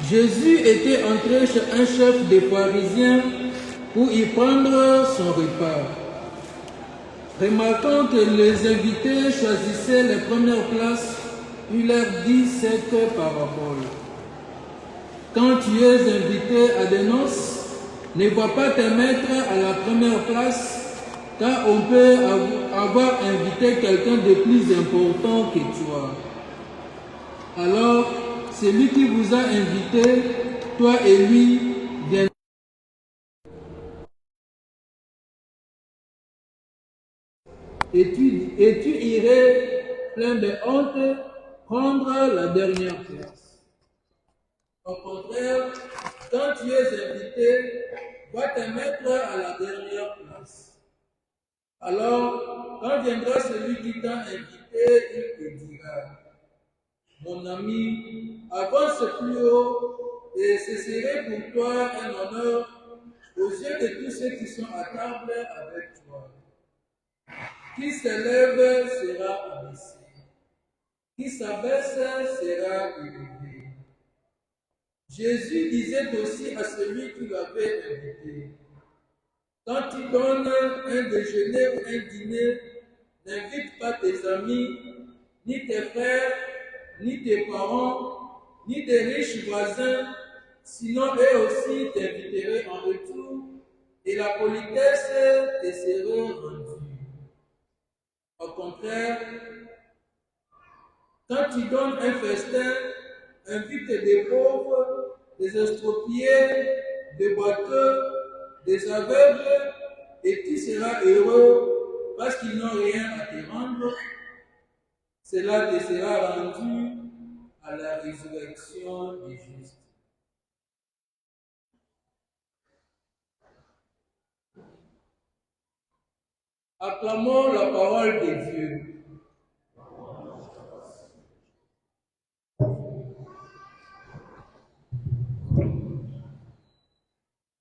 Jésus était entré chez un chef des pharisiens pour y prendre son repas. Remarquant que les invités choisissaient les premières places, il leur dit cette parabole. Quand tu es invité à des noces, ne va pas te mettre à la première place, car on peut avoir invité quelqu'un de plus important que toi. Alors, celui qui vous a invité, toi et lui, viendront. Et tu irais, plein de honte, prendre la dernière place. Au contraire, quand tu es invité, va te mettre à la dernière place. Alors, quand viendra celui qui t'a invité, il te dira: mon ami, avance plus haut, et ce serait pour toi un honneur aux yeux de tous ceux qui sont à table avec toi. Qui s'élève sera abaissé, qui s'abaisse sera élevé. Jésus disait aussi à celui qui l'avait invité: quand tu donnes un déjeuner ou un dîner, n'invite pas tes amis, ni tes frères, ni tes parents, ni tes riches voisins, sinon eux aussi t'inviteraient en retour, et la politesse te serait rendue. Au contraire, quand tu donnes un festin, invite des pauvres, des estropiés, des boiteux, des aveugles, et tu seras heureux parce qu'ils n'ont rien à te rendre. Cela te sera rendu à la résurrection des justes. Acclamons la parole de Dieu.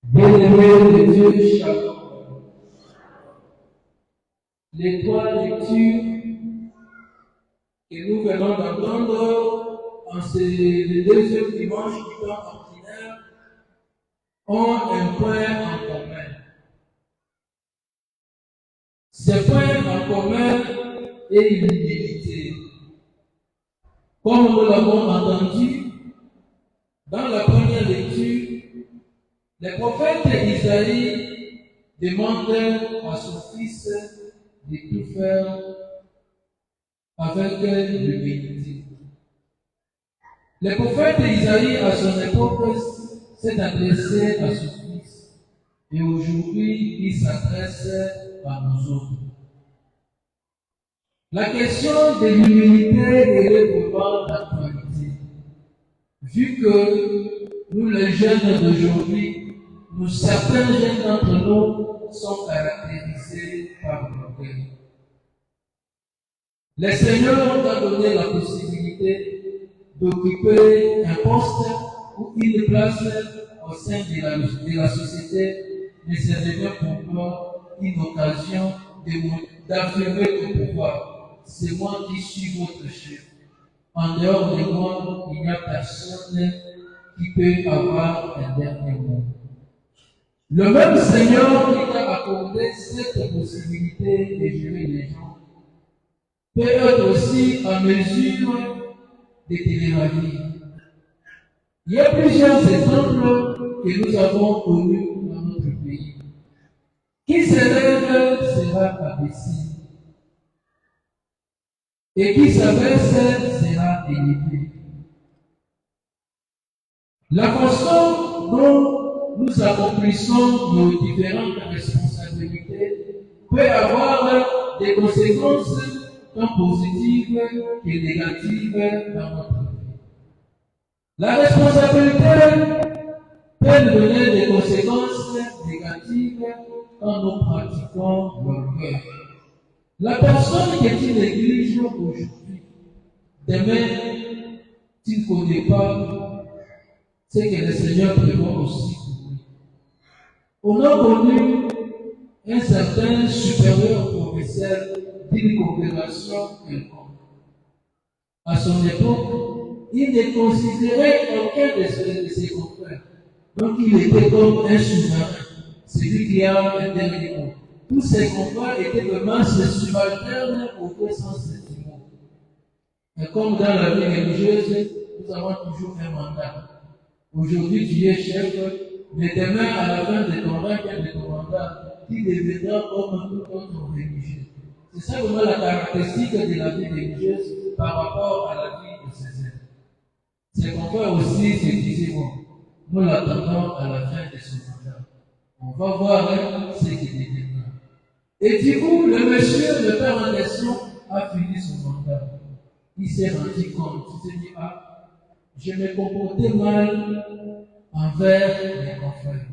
Bien-aimés de Dieu, shalom. Les trois lectures que nous venons d'entendre en ce deuxième dimanche du temps ordinaire ont un point en commun. Ce point en commun est l'humilité. Comme nous l'avons entendu dans la première lecture, le prophète Isaïe demande à son fils de tout faire avec l'humilité. Le prophète Isaïe, à son époque, s'est adressé à son fils. Et aujourd'hui, il s'adresse à nous autres. La question de l'humilité est vraiment d'actualité. Vu que nous, les jeunes d'aujourd'hui, certains jeunes d'entre nous sont caractérisés par l'orgueil. Le Seigneur nous a donné la possibilité d'occuper un poste ou une place au sein de la société, mais c'est devient pour moi une occasion d'affirmer le pouvoir. C'est moi qui suis votre chef. En dehors de moi, il n'y a personne qui peut avoir un dernier mot. Le même Seigneur qui t'a accordé cette possibilité de gérer les gens peut être aussi en mesure de te ravir. Il y a plusieurs exemples que nous avons connus dans notre pays. Qui s'élève sera abaissé, et qui s'abaisse sera élevé. La façon dont nous accomplissons nos différentes responsabilités peut avoir des conséquences tant positives que négatives dans notre vie. La responsabilité peut nous donner des conséquences négatives quand nous pratiquons l'orgueil. La personne que tu négliges aujourd'hui, demain, tu ne connais pas ce que le Seigneur prévoit aussi pour lui. On a connu un certain supérieur professeur d'une congrégation quelconque. À son époque, il ne considérait aucun de ses confrères. Donc il était comme un souverain, celui qui a un dernier mot. Tous ses confrères étaient vraiment ses subalternes au vrai sens du mot. Et comme dans la vie religieuse, nous avons toujours un mandat. Aujourd'hui, tu es chef, mais demain, à la fin de ton règne et de ton mandat, tu deviendras comme tout autre religieux. C'est ça vraiment la caractéristique de la vie religieuse par rapport à la vie de ses êtres. Ses confrères aussi se disaient, bon, nous l'attendons à la fin de son mandat. On va voir ce qu'il deviendra. Et du coup, le monsieur, le père en question, a fini son mandat. Il s'est rendu compte, il s'est dit, ah, je me comportais mal envers mes confrères.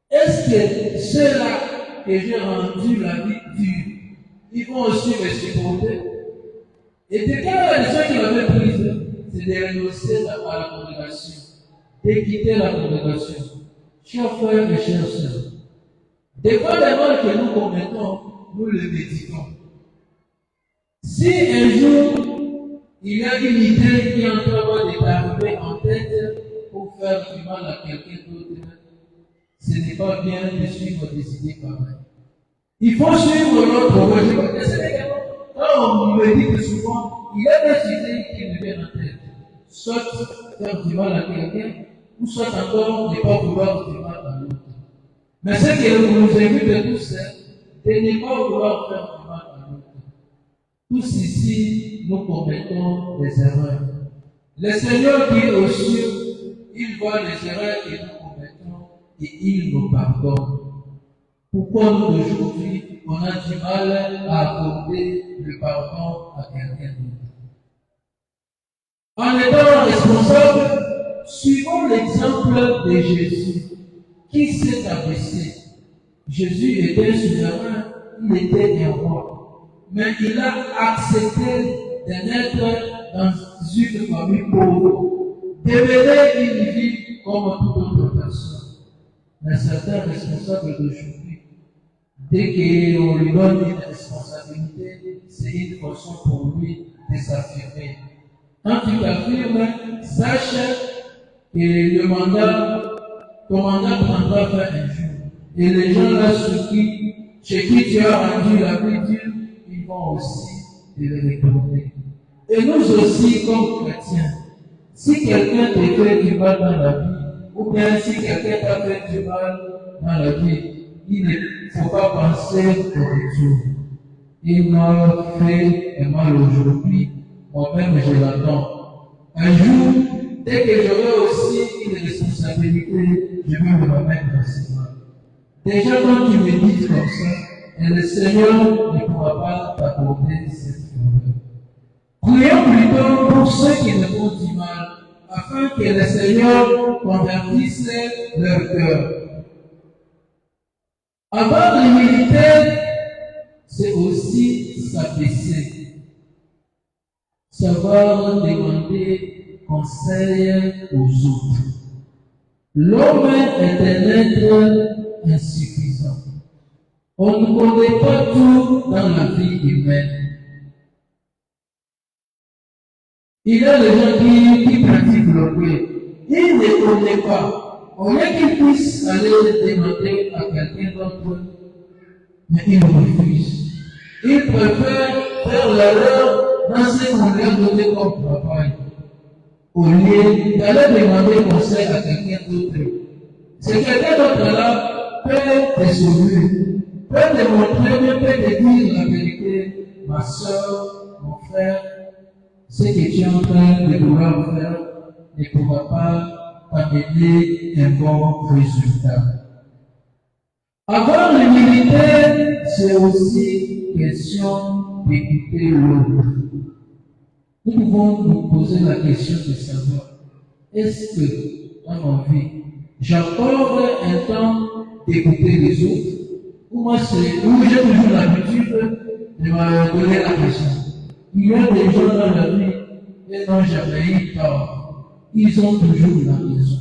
Est-ce que ceux-là que j'ai rendu la vie dure, ils vont aussi me supporter? Et de quelle décision qu'il avait prise? C'est de renoncer à la congrégation, de quitter la congrégation. Chers frères et chères sœurs, des fois les mal que nous commettons, nous le méditons. Si un jour, il y a une idée qui est en train de t'arriver en tête pour faire du mal à quelqu'un d'autre, ce n'est pas bien de suivre des idées pareilles. Il faut suivre notre voie. Quand on me dit que souvent, il y a des idées qui me viennent en tête. Soit faire du mal à quelqu'un, ou soit encore ne pas vouloir du mal à l'autre. Mais ce que nous invite tous, c'est de ne pas vouloir faire du mal à l'autre. Tous ici, nous commettons des erreurs. Le Seigneur qui est aux cieux, il voit les erreurs que nous commettons et il nous pardonne. Pourquoi nous aujourd'hui, on a du mal à accorder le pardon à quelqu'un d'autre? En étant responsable, suivons l'exemple de Jésus qui s'est abaissé. Jésus était souverain, il était un roi. Mais il a accepté de naître dans une famille pauvre, de mener une vie comme toute autre personne. Mais certains responsables d'aujourd'hui, dès qu'on lui donne une responsabilité, c'est une façon pour lui de s'affirmer. Quand tu t'affirmes, sache que ton mandat prendra fin un jour. Et les gens là chez qui tu as rendu la vie dure, ils vont aussi te le retourner. Et nous aussi, comme chrétiens, si quelqu'un te fait du mal dans la vie, ou bien si quelqu'un t'a fait du mal dans la vie, il ne faut pas penser au retour. Il m'a fait un mal aujourd'hui, moi-même je l'attends. Un jour, dès que j'aurai aussi une responsabilité, je vais me remettre dans ce mal. Déjà, quand tu me dis comme ça, et le Seigneur ne pourra pas t'accorder cette faveur. Prions plutôt pour ceux qui ne font du mal, afin que le Seigneur convertisse leur cœur. Avoir l'humilité, c'est aussi s'abaisser. Savoir demander conseil aux autres. L'homme est un être insuffisant. On ne connaît pas tout dans la vie humaine. Il y a des gens qui pratiquent le prière. Ils ne connaissent pas. Au lieu qu'ils puissent aller demander à quelqu'un d'autre, mais ils refusent. Ils préfèrent faire l'erreur dans ce qu'on leur a donné comme travail, au lieu d'aller demander conseil à quelqu'un d'autre. C'est quelqu'un d'autre là peut te sauver, peut te montrer, peut te dire la vérité. Ma soeur, mon frère, ce que tu es en train de vouloir faire ne pourra pas t'amener un bon résultat. Avoir l'humilité, c'est aussi question d'écouter l'autre. Nous pouvons nous poser la question de savoir, est-ce que dans ma vie, j'accorde un temps d'écouter les autres, ou j'ai toujours l'habitude de me donner la question. Il y a des gens dans la vie qui n'ont jamais eu tort. Ils ont toujours la raison.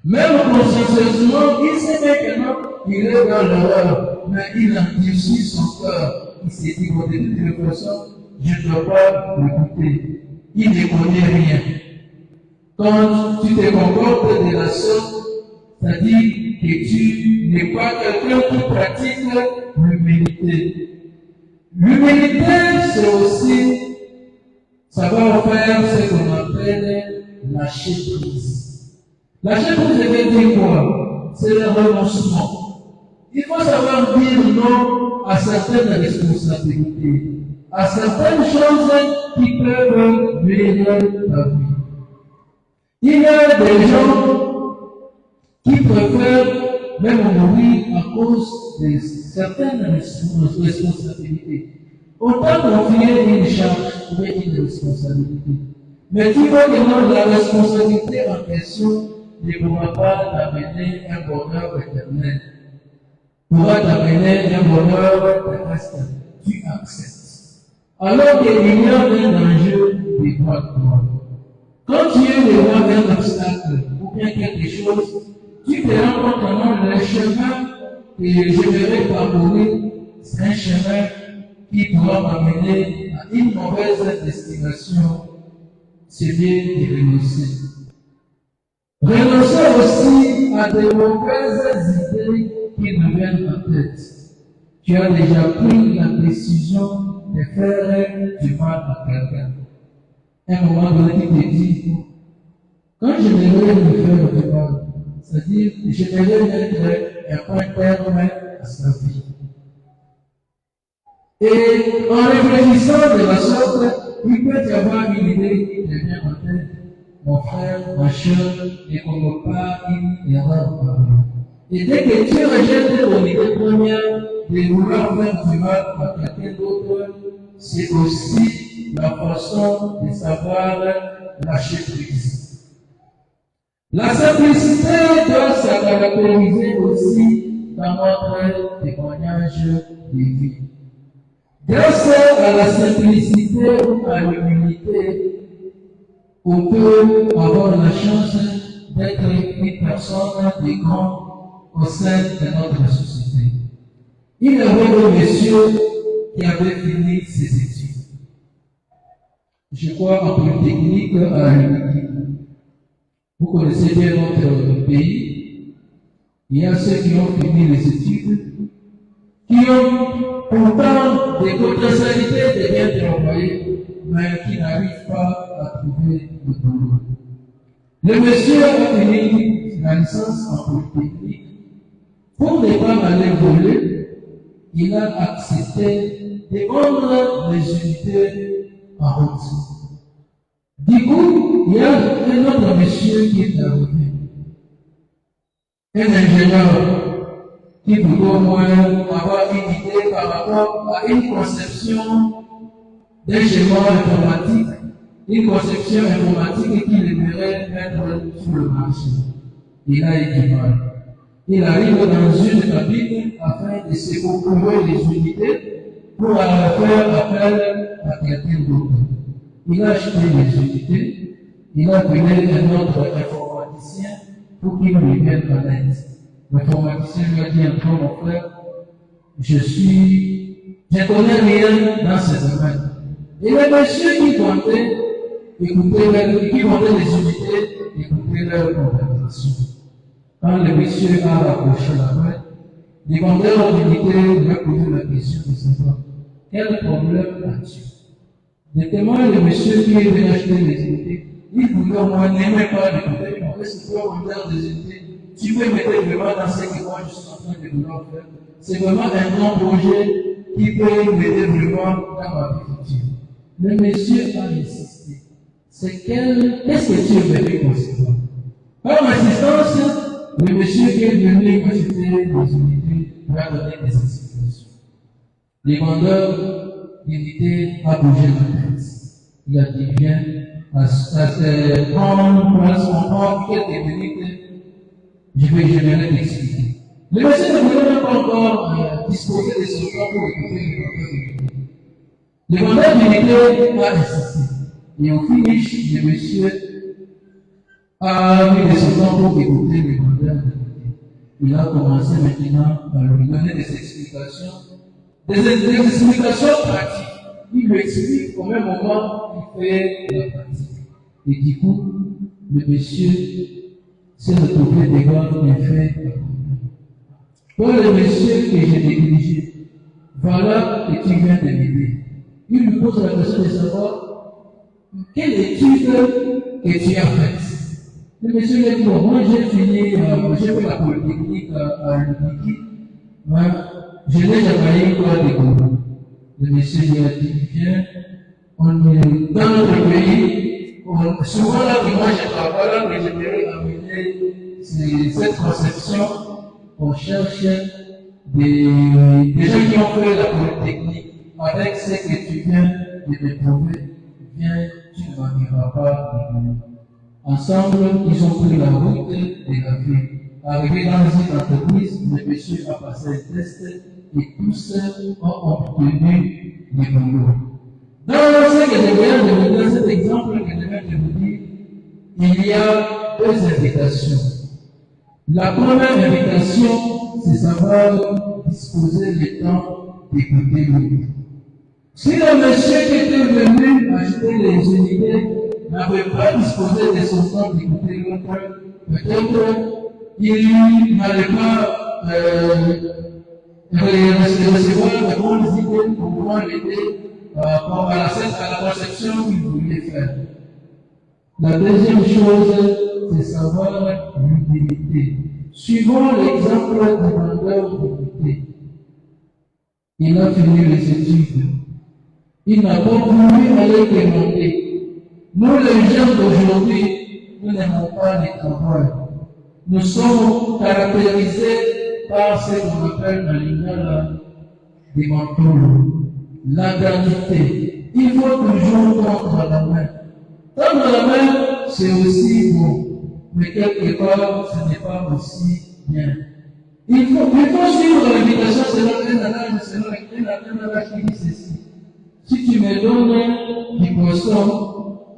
Même consciencieusement, il sait maintenant qu'il est dans l'erreur, mais il endurcit son cœur. Il s'est dit, de toute façon, je ne dois pas l'écouter. il ne connaît rien. Quand tu te comportes de la sorte, c'est-à-dire que tu n'es pas quelqu'un qui pratique l'humilité. L'humilité, c'est aussi savoir faire ce qu'on appelle lâcher prise. Lâcher prise veut dire quoi? C'est le renoncement. Il faut savoir dire non à certaines responsabilités, à certaines choses qui peuvent nuire ta vie. Il y a des gens qui préfèrent même mourir à cause de certaines responsabilités. Autant confier une charge ou une responsabilité. Mais tu vois que non, la responsabilité en question ne pourra pas t'amener un bonheur éternel. Pourra t'amener un bonheur terrestre. Tu acceptes. Alors qu'il y a un enjeu de droit de toi. Quand tu es devant un obstacle ou bien quelque chose, tu te rends compte que le chemin que je vais parcourir, c'est un chemin qui pourra m'amener à une mauvaise destination. C'est bien de renoncer. Renoncer aussi à de mauvaises idées qui nous viennent en tête. Tu as déjà pris la décision de faire du mal à quelqu'un. À un moment donné, tu te dis, quand je devrais me faire du mal, c'est-à-dire je devrais mettre un terme à sa vie. Et en réfléchissant de la sorte, il peut y avoir une idée qui te vient en tête. Mon frère, ma soeur, ne commet pas une erreur pareille. Et dès que tu rejettes ton idée première de vouloir faire du mal à quelqu'un d'autre, c'est aussi la façon de savoir lâcher prise. La simplicité doit se caractériser aussi dans notre témoignage de vie. Grâce à la simplicité ou à l'humilité, on peut avoir la chance d'être une personne de grand au sein de notre société. Il y avait un monsieur qui avait fini ses études. Je crois en polytechnique à l'UNIC. Vous connaissez bien notre pays. Il y a ceux qui ont fini les études, qui ont pourtant des potentialités de bien travailler, mais qui n'arrivent pas à trouver le boulot. Le monsieur a fini la licence en polytechnique. Pour ne pas aller voler, il a accepté de vendre les unités en route. Du coup, il y a un autre monsieur qui est arrivé. Un ingénieur qui peut au moins avoir une idée par rapport à une conception d'un schéma informatique, une conception informatique qu'il aimerait mettre sur le marché. Il a eu du mal. Il arrive dans une cabine afin de se procurer les unités pour faire appel à quelqu'un d'autre. Il a acheté les unités, il a appelé un autre informaticien pour qu'il lui vienne en aide. L'informaticien lui a dit un peu, mon frère, je connais rien dans ce domaine. Et le monsieur qui vendait, qui vendait les unités, écoutait leur conversation. Quand le monsieur a rapproché la main, les vendeurs d'unités lui a posé la question de savoir quel problème as-tu? De témoin, le monsieur qui est venu acheter les unités, il voulait au moins n'aimait pas l'écouter, mais est-ce que tu es vendeur des unités? Tu peux mettre vraiment dans ce que moi je suis en train de vouloir faire. C'est vraiment un grand projet qui peut m'aider vraiment dans ma vie future. Le monsieur a insisté. Qu'est-ce que tu es venu concevoir? Par insistance, le monsieur qui est venu consulter les unités lui a donné des explications. Le vendeur d'unités a bougé la tête. Il a dit bien à ce prendre quelques minutes. Je vais t'expliquer. Le monsieur ne voulait même pas encore disposer de son temps pour écouter le vendeur d'unité a insisté. Et au finish, le monsieur a mis de son temps pour écouter le vendeur d'unité. Il a commencé maintenant à lui donner des explications pratiques. il lui explique au même moment qu'il fait la pratique. Et du coup, le monsieur s'est retrouvé devant un fait. Toi, le monsieur que j'ai négligé, voilà que tu viens de m'aider. Il lui pose la question de savoir quelle étude que tu as faite. Le monsieur lui dit, bon, moi j'ai fini, j'ai fait la polytechnique à l'Unique, je n'ai jamais eu quoi de gros. Le monsieur lui a dit, viens, on est dans notre pays, souvent là que moi je travaille, là que j'aimerais amener cette conception, on cherche des gens qui ont fait la polytechnique. Avec ce que tu viens de me prouver, viens, tu ne m'en iras pas. Ensemble, ils ont pris la route de la vie. Arrivé dans une entreprise, le monsieur a passé un test et tous ont obtenu les boulots. Dans ce que je viens de vous donner, cet exemple que je viens de vous dire, il y a deux invitations. La première invitation, c'est savoir disposer le temps d'écouter l'autre. Si le monsieur qui était venu acheter les unités n'avait pas disposé de son temps d'écouter l'autre, peut-être il n'allait pas recevoir de bonnes idées pour pouvoir l'aider par rapport à la conception qu'il voulait faire. La deuxième chose, c'est savoir l'humilité. Suivons l'exemple du vendeur d'humilité. Il a fini les études. Il n'a pas voulu aller demander. Nous, les gens d'aujourd'hui, nous n'aimons pas les travail. Nous sommes caractérisés par ce qu'on appelle dans l'Ingala des manteaux, la gravité. Il faut toujours tendre la main. Tendre la main, c'est aussi bon, mais quelque part, ce n'est pas aussi bien. Il faut suivre l'invitation selon un adage qui dit ceci. Si tu me donnes du poisson,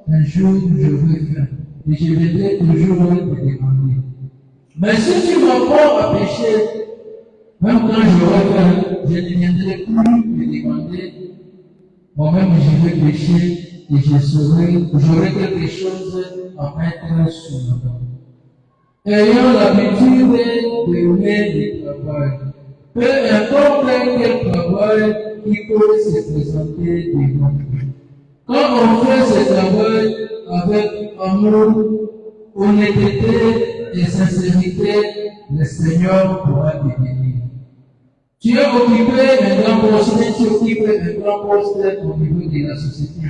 un jour je vais faire. Et je vais toujours te demander. Mais si tu m'apprends à pêcher, même quand j'aurai faim, je ne viendrai plus te demander. Moi-même, je vais pêcher et j'aurai quelque chose à mettre sur la table. Ayant l'habitude d'aimer le travail, peu importe quel travail, il peut se présenter devant nous. Quand on fait ce travail avec amour, honnêteté et sincérité, le Seigneur pourra te bénir. Tu es occupé un grand poste, tu occupes un grand poste au niveau de la société.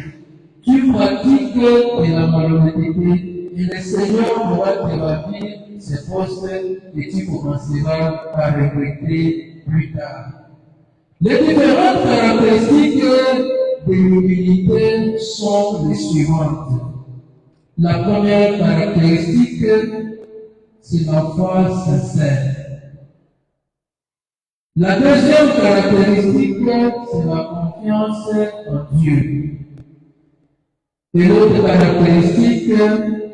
Tu pratiques de la malhonnêteté et le Seigneur pourra te ravir ce poste et tu commenceras à regretter plus tard. Les différentes caractéristiques de l'humilité sont les suivantes. La première caractéristique, c'est la foi sincère. La deuxième caractéristique, c'est la confiance en Dieu. Et l'autre caractéristique,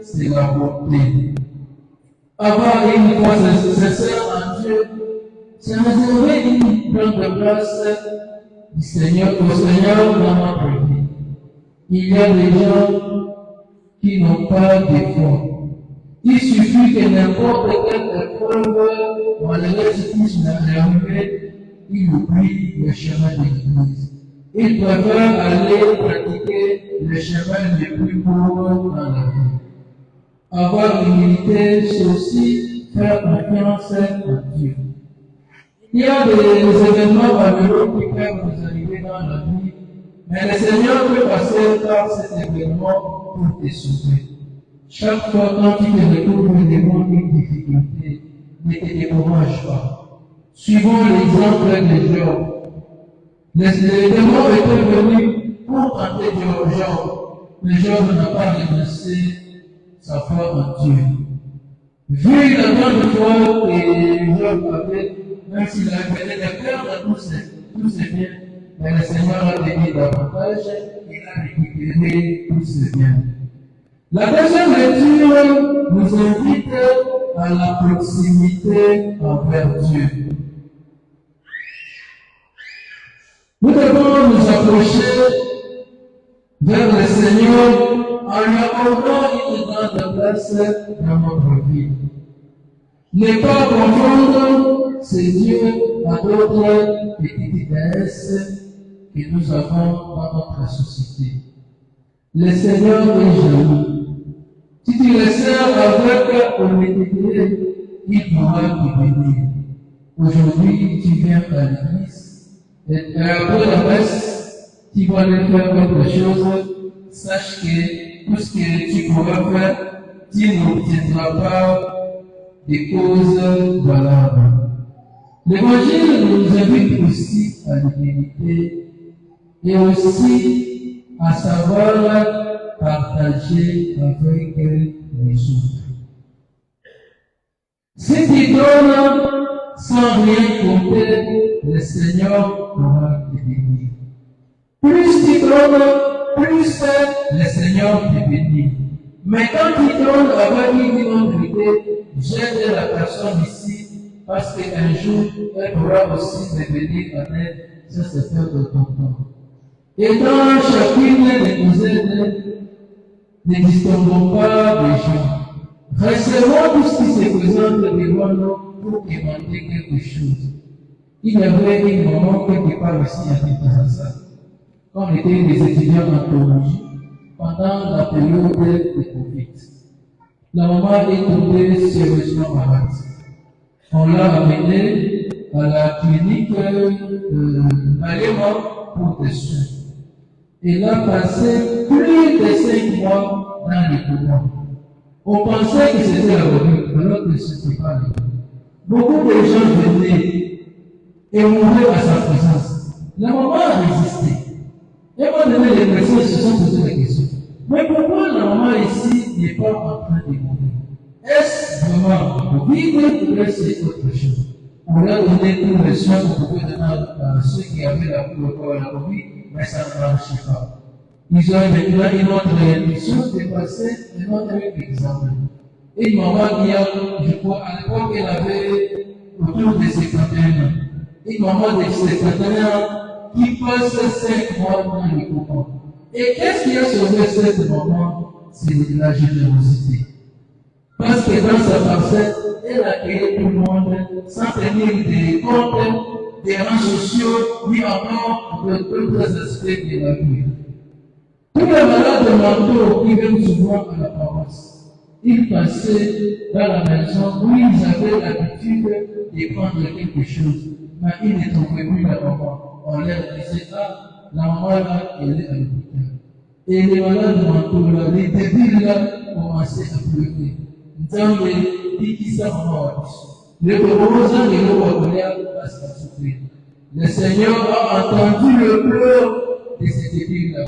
c'est la bonté. Avoir une foi sincère en Dieu, c'est réserver une grande place au Seigneur dans notre vie. Il y a des gens qui n'ont pas de foi. Il suffit que n'importe quelle épreuve malheureuse puisse arriver, il oublie le chemin de l'Église. Il préfère aller pratiquer le chemin le plus pauvre dans la vie. Avoir l'humilité, c'est aussi faire confiance en Dieu. Il y a des événements malheureux qui peuvent nous arriver dans la vie, mais le Seigneur peut passer par cet événement pour te sauver. Chaque fois quand tu te retrouves devant une difficulté, ne te décourage pas. Suivons l'exemple de Job. Les démons étaient venus pour tenter Job, mais Job n'a pas renoncé sa foi en Dieu. Vu la grande foi que Job avait, même s'il avait de perdre tous ses biens, mais le Seigneur a donné davantage, il a récupéré tous ses biens. La deuxième lecture nous invite à la proximité envers Dieu. Nous devons nous approcher vers le Seigneur en lui accordant une grande place dans notre vie. Ne pas confondre ces dieux à d'autres petites déesses que nous avons dans notre société. Le Seigneur est jaloux. Si tu le sers avec honnêteté, il pourra te bénir. Aujourd'hui, tu viens à l'église, et après la messe, tu vas aller faire quelque chose, sache que tout ce que tu pourras faire, tu n'obtiendras pas des causes valables. L'Évangile nous invite aussi à l'humilité et aussi à savoir partager avec les autres. Si tu donnes sans rien compter, le Seigneur pourra te bénir. Plus tu donnes, plus le Seigneur te bénit. Mais quand tu donnes avec une humilité, j'aide la personne ici parce qu'un jour, elle pourra aussi me venir en aide sur ce faire de ton temps. Et dans chacune de nos aides, ne distinguons pas des gens. Recevons tout ce qui se présente devant nous pour demander quelque chose. Il y avait une maman quelque part ici à Kinshasa. Quand on était des étudiants en théologie, pendant la période de Covid. La maman est tombée sérieusement malade. On l'a amenée à la clinique Malema pour des soins. Elle a passé plus de 5 mois dans les courants. On pensait que c'était la revue, alors que ce n'était pas le cas. Beaucoup de gens venaient et mouraient à sa présence. La maman a résisté. Et m'a donné l'impression qu'ils se sont posé la question. Mais pourquoi la maman ici n'est pas en train de mourir? Est-ce vraiment vivre ou est-ce autre chose? On leur a donné tous les soins qu'on pouvait donner à ceux qui avaient la Covid, mais ça ne marchait pas. Ils ont maintenant une autre mission de passer un autre examen. Et une maman qui a, je crois, à l'époque, elle avait autour de 51 ans. Une maman de 51 ans qui passe 5 mois dans le courant. Et qu'est-ce qui a sauvé cette maman? C'est la générosité. Parce que dans sa parcelle, elle a accueilli tout le monde sans tenir des comptes, des rangs sociaux, ni encore de d'autres aspects de la vie. Tous les malades mentaux qui viennent souvent à la paroisse, ils passaient dans la maison où ils avaient l'habitude de prendre quelque chose, mais ils ne trouvaient plus la maman. On leur disait, ah, la maman là, elle est à l'hôpital. Et les malades mentaux là, les débiles là, commençaient à pleurer. Nzambe tikisa maman wa biso. Le proposant de l'eau à colère passe à souffrir. Le Seigneur a entendu le pleur de ces débiles-là.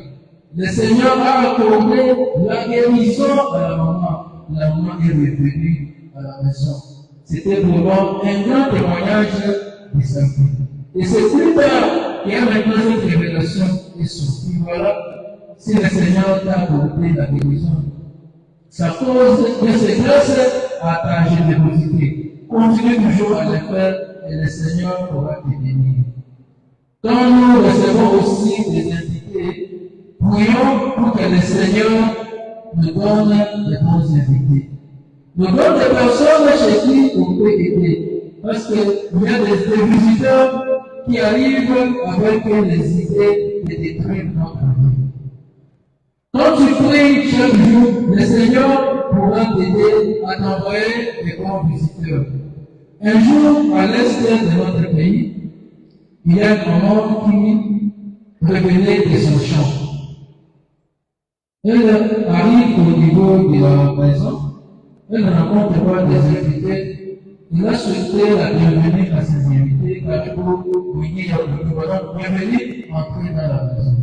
Le Seigneur a accordé la guérison à la maman. La maman est revenue à la maison. C'était vraiment un grand témoignage de sa vie. Et c'est plus tard qu'il y a maintenant cette révélation est sortie. Voilà, si le Seigneur t'a accordé la guérison, ça cause de ces grâces à ta générosité. Continue toujours à le faire et le Seigneur pourra te bénir. Quand nous recevons aussi des invités, prions pour que le Seigneur nous donne de bons invités. Nous donne des personnes chez qui on peut aider. Parce qu'il y a des visiteurs qui arrivent avec les idées de détruire notre vie. Quand tu pries chaque jour, le Seigneur pourra t'aider à t'envoyer des bons visiteurs. Un jour, à l'est de notre pays, il y a un maman qui revenait de son champ. Elle arrive au niveau de la maison, elle ne rencontre pas des invités. Il a souhaité la bienvenue à ses invités, car bienvenue, entrer dans la maison.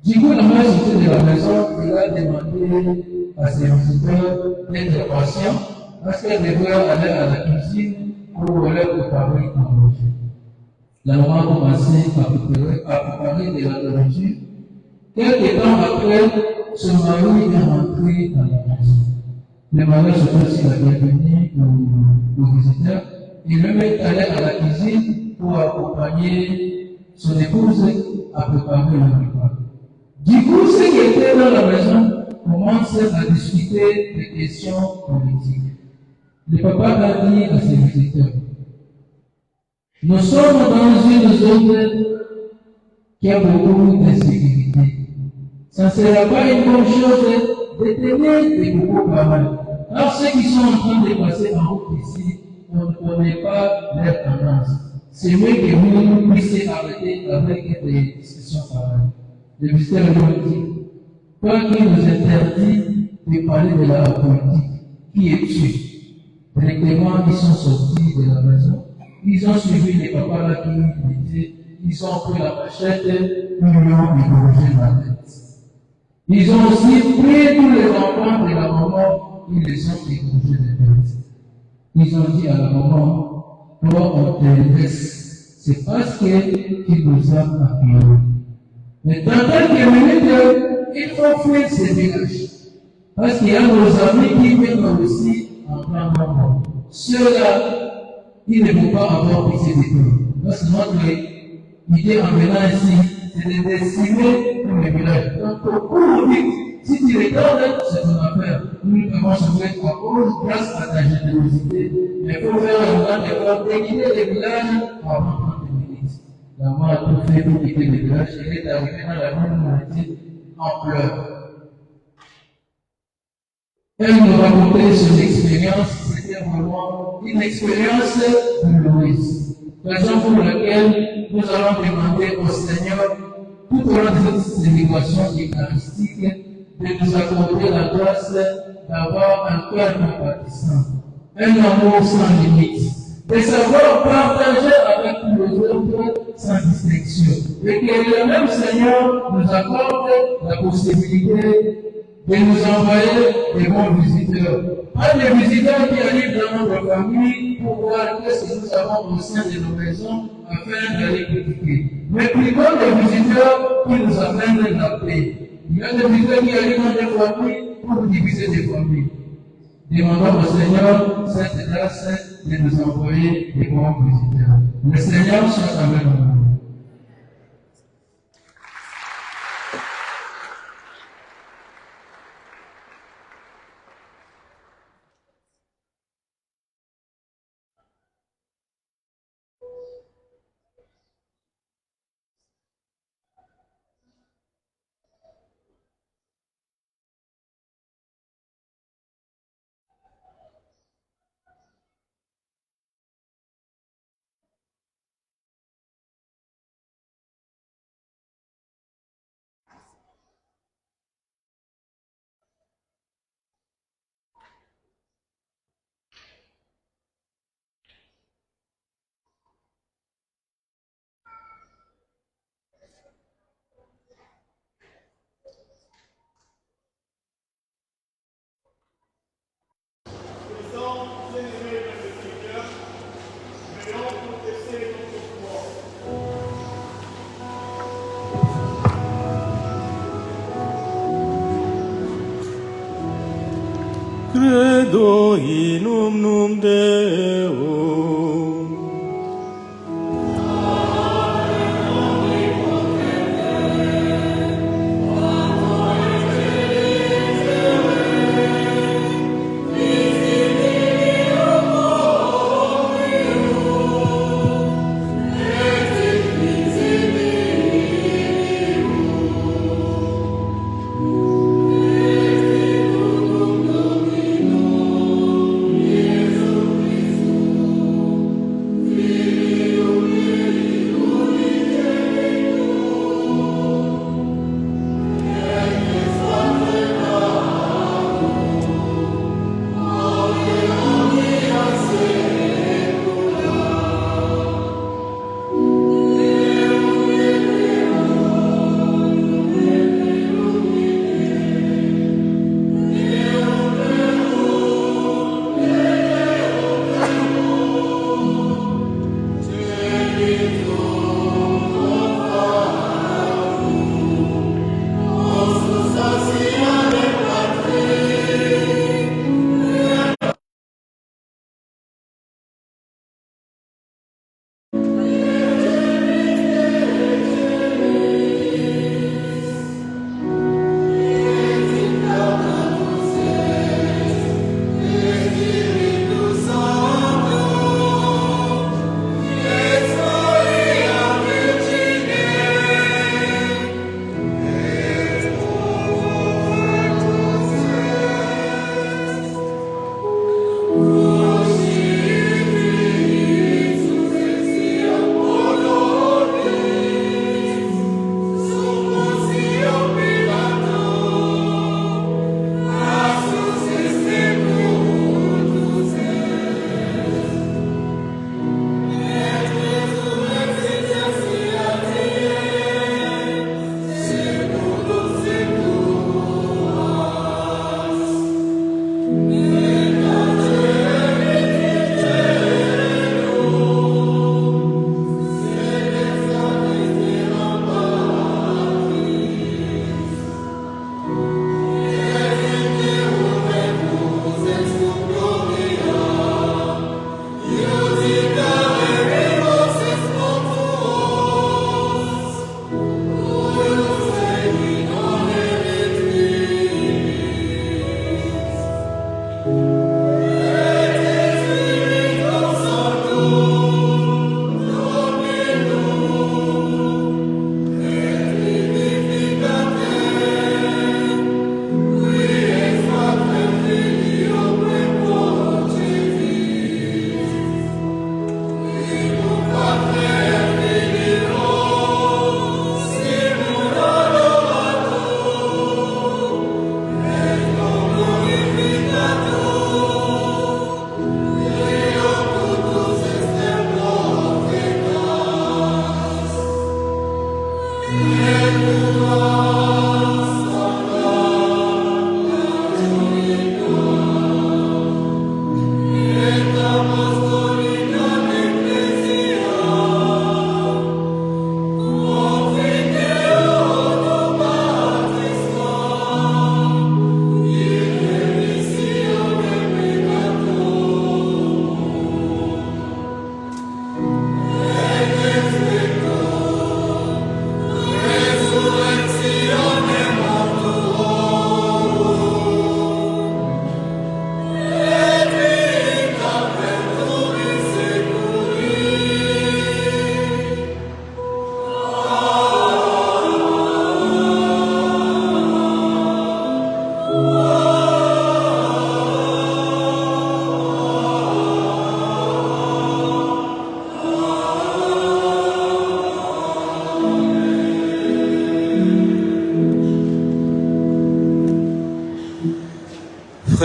Du coup, la mère sortie de la maison, il a demandé à ses visiteurs d'être patients, parce qu'elle devait aller à la cuisine pour leur préparer à manger. La maman a commencé à préparer de la nourriture. Quelques temps après, son mari est rentré dans la maison. Le mari se fait aussi la bienvenue aux visiteurs. Il le met aller à la cuisine pour accompagner son épouse à préparer le repas. Du coup, ceux qui étaient dans la maison commencent à discuter des questions politiques. Le papa a dit à ses visiteurs, nous sommes dans une zone qui a beaucoup d'insécurité. Ça ne sera pas une bonne chose de tenir des beaucoup paroles. Alors ceux qui sont en train de passer en route ici, on ne connaît pas leur tendance. C'est mieux que vous puissiez arrêter avec des discussions pareilles. Le visiteurs lui ont dit, quoi qu'il nous interdit de parler de la politique, qui est tué. Directement, ils sont sortis de la maison. Ils ont suivi les papas là qui disaient, ils ont pris la machette, ils lui ont égorgé la tête. Ils ont aussi pris tous les enfants de la maman, ils les ont égorgés de tête. Ils ont dit à la maman, toi on te laisse, c'est parce qu'il nous a appuyés. Mais dans quelques minutes, il faut fuir ces villages. Parce qu'il y a nos amis qui viennent aussi en grand nombre. Ceux-là, ils ne vont pas avoir pitié de nous. Parce que notre idée en venant ici, c'est de décimer tous les villages. Donc, pour vous dire, si tu regardes, c'est ton affaire. Nous avons sauvé à cause, grâce à ta générosité. Mais il faut faire un grand effort d'équiper les villages avant 30 minutes. La maman a tout fait pour quitter les villages. Elle est arrivée dans la communauté en pleurs. Elle nous racontait son expérience, c'était vraiment une expérience douloureuse. Raison pour laquelle nous allons demander au Seigneur, tout au long de cette célébration eucharistique, de nous accorder la grâce d'avoir un cœur compatissant, un amour sans limite, de savoir partager avec tous les autres sans distinction, et que le même Seigneur nous accorde la possibilité de nous envoyer des bons visiteurs. Pas des visiteurs qui arrivent dans notre famille pour voir ce que nous avons au sein de nos maisons afin d'aller critiquer. Mais plutôt des visiteurs qui nous amènent la paix. Il y a des visiteurs qui arrivent dans des familles pour diviser des familles. Demandons au Seigneur cette grâce de nous envoyer des bons visiteurs. Le Seigneur soit avec nous. Credo in omnum Deo.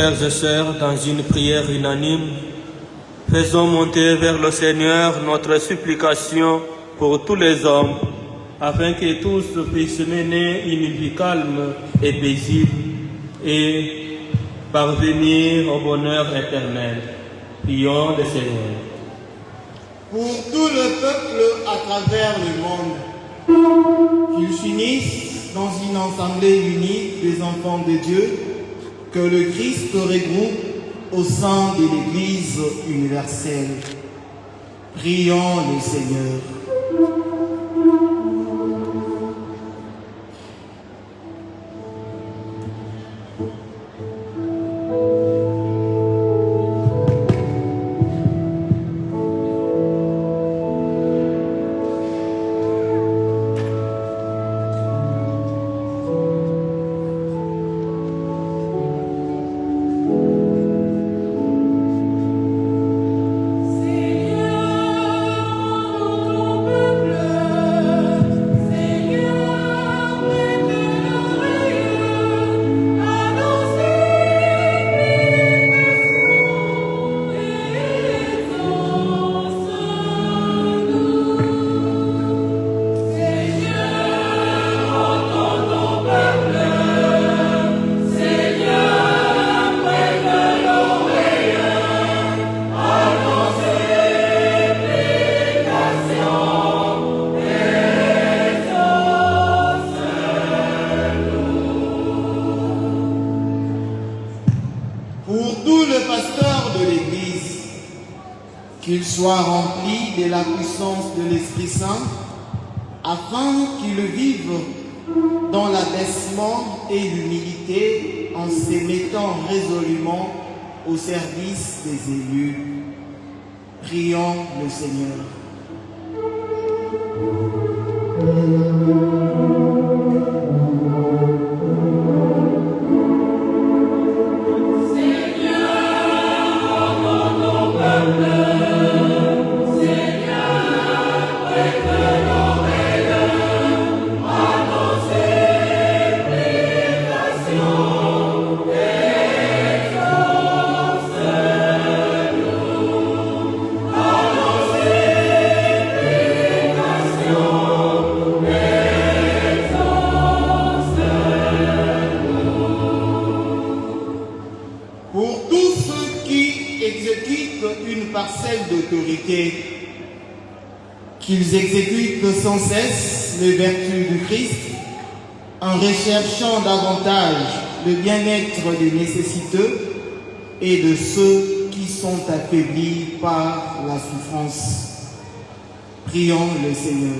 frères et sœurs, dans une prière unanime, faisons monter vers le Seigneur notre supplication pour tous les hommes, afin que tous puissent mener une vie calme et paisible et parvenir au bonheur éternel. Prions le Seigneur. Pour tout le peuple à travers le monde, qu'ils s'unissent dans une assemblée unie des enfants de Dieu, que le Christ regroupe au sein de l'Église universelle. Prions le Seigneur. Qu'il soit rempli de la puissance de l'Esprit Saint, afin qu'il vive dans l'abaissement et l'humilité en se mettant résolument au service des élus. Prions le Seigneur. Qu'ils exécutent sans cesse les vertus du Christ en recherchant davantage le bien-être des nécessiteux et de ceux qui sont affaiblis par la souffrance. Prions le Seigneur.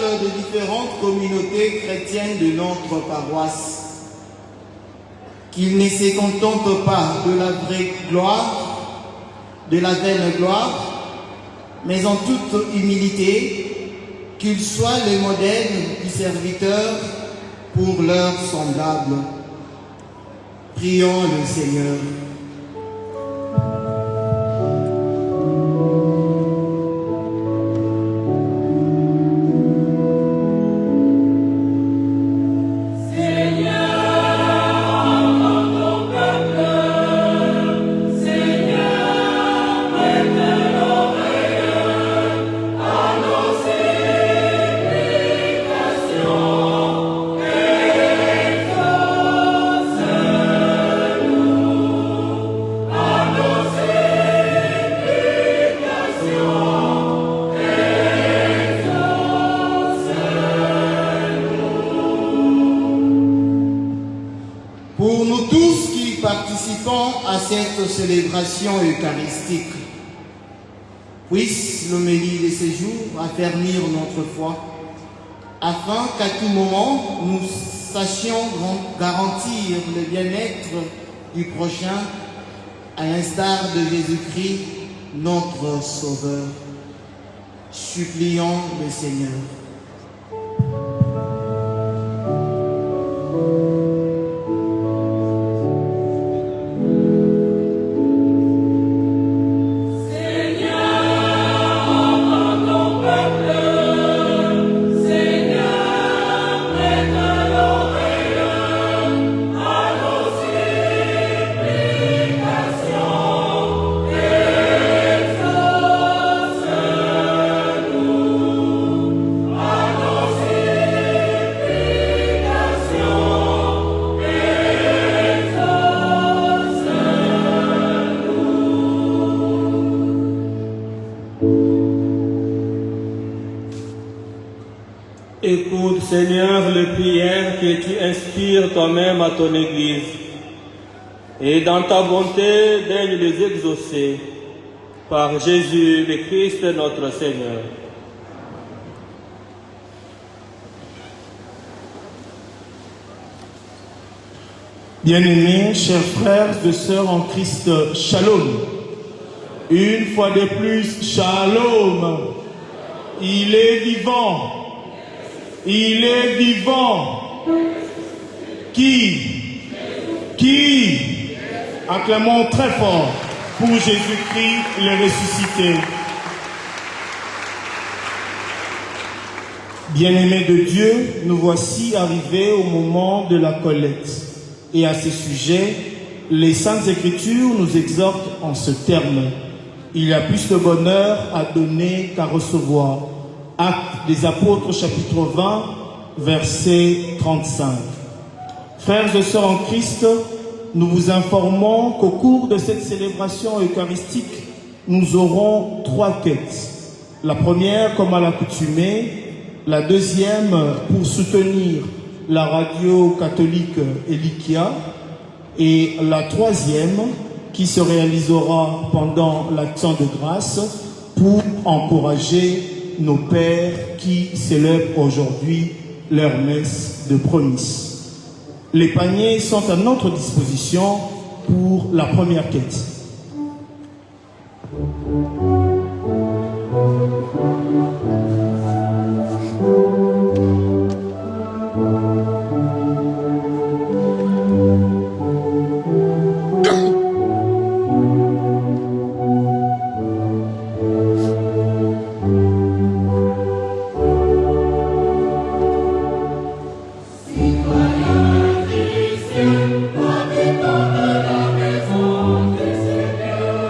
De différentes communautés chrétiennes de notre paroisse, qu'ils ne se contentent pas de la vraie gloire, de la vaine gloire, mais en toute humilité, qu'ils soient les modèles du serviteur pour leurs semblables. Prions le Seigneur. célébration eucharistique. Puisse l'homélie de ces jours affermir notre foi, afin qu'à tout moment, nous sachions garantir le bien-être du prochain, à l'instar de Jésus-Christ, notre Sauveur. Supplions le Seigneur. Écoute, Seigneur, les prières que tu inspires toi-même à ton Église, et dans ta bonté, daigne les exaucer par Jésus le Christ notre Seigneur. Bien-aimés, chers frères et sœurs en Christ, Shalom. Une fois de plus, Shalom. Il est vivant. Il est vivant. Qui? Acclamons très fort pour Jésus-Christ le ressuscité. Bien-aimés de Dieu, nous voici arrivés au moment de la collecte. Et à ce sujet, les Saintes Écritures nous exhortent en ce terme. Il y a plus de bonheur à donner qu'à recevoir. Actes des Apôtres, chapitre 20, verset 35. Frères et sœurs en Christ, nous vous informons qu'au cours de cette célébration eucharistique, nous aurons 3 quêtes. La première, comme à l'accoutumée, la deuxième, pour soutenir la radio catholique Elikia, et la troisième, qui se réalisera pendant l'action de grâce pour encourager nos pères qui célèbrent aujourd'hui leur messe de prémices. Les paniers sont à notre disposition pour la première quête. Habitants de la maison du Seigneur,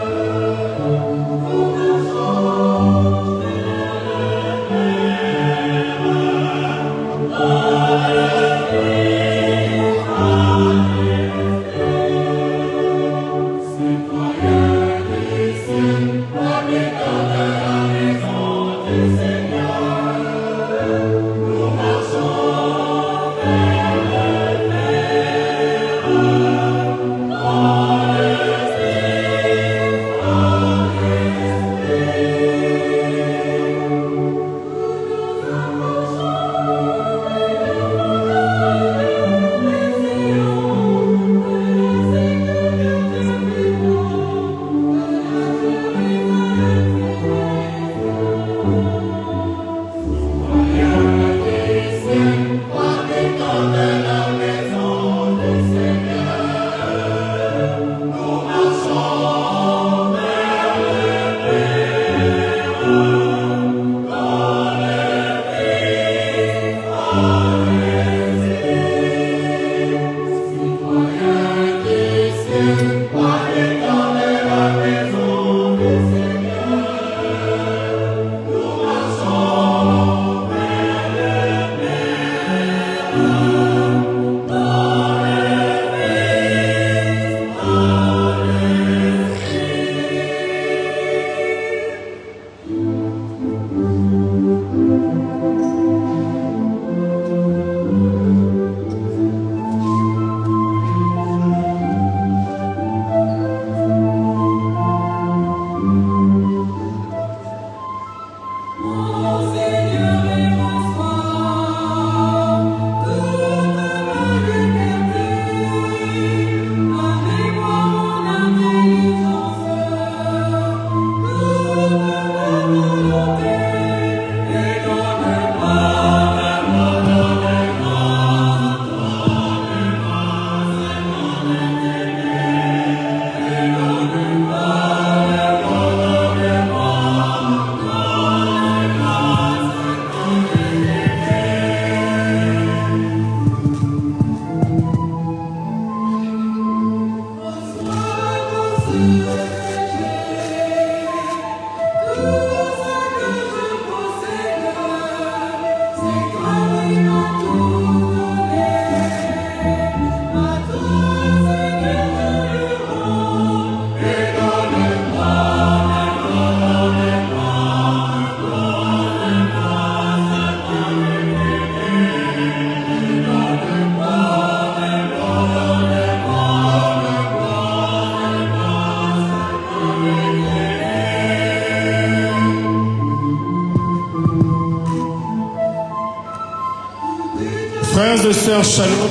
Frères et sœurs, shalom.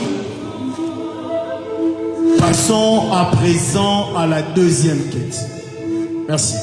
Passons à présent à la deuxième quête. Merci.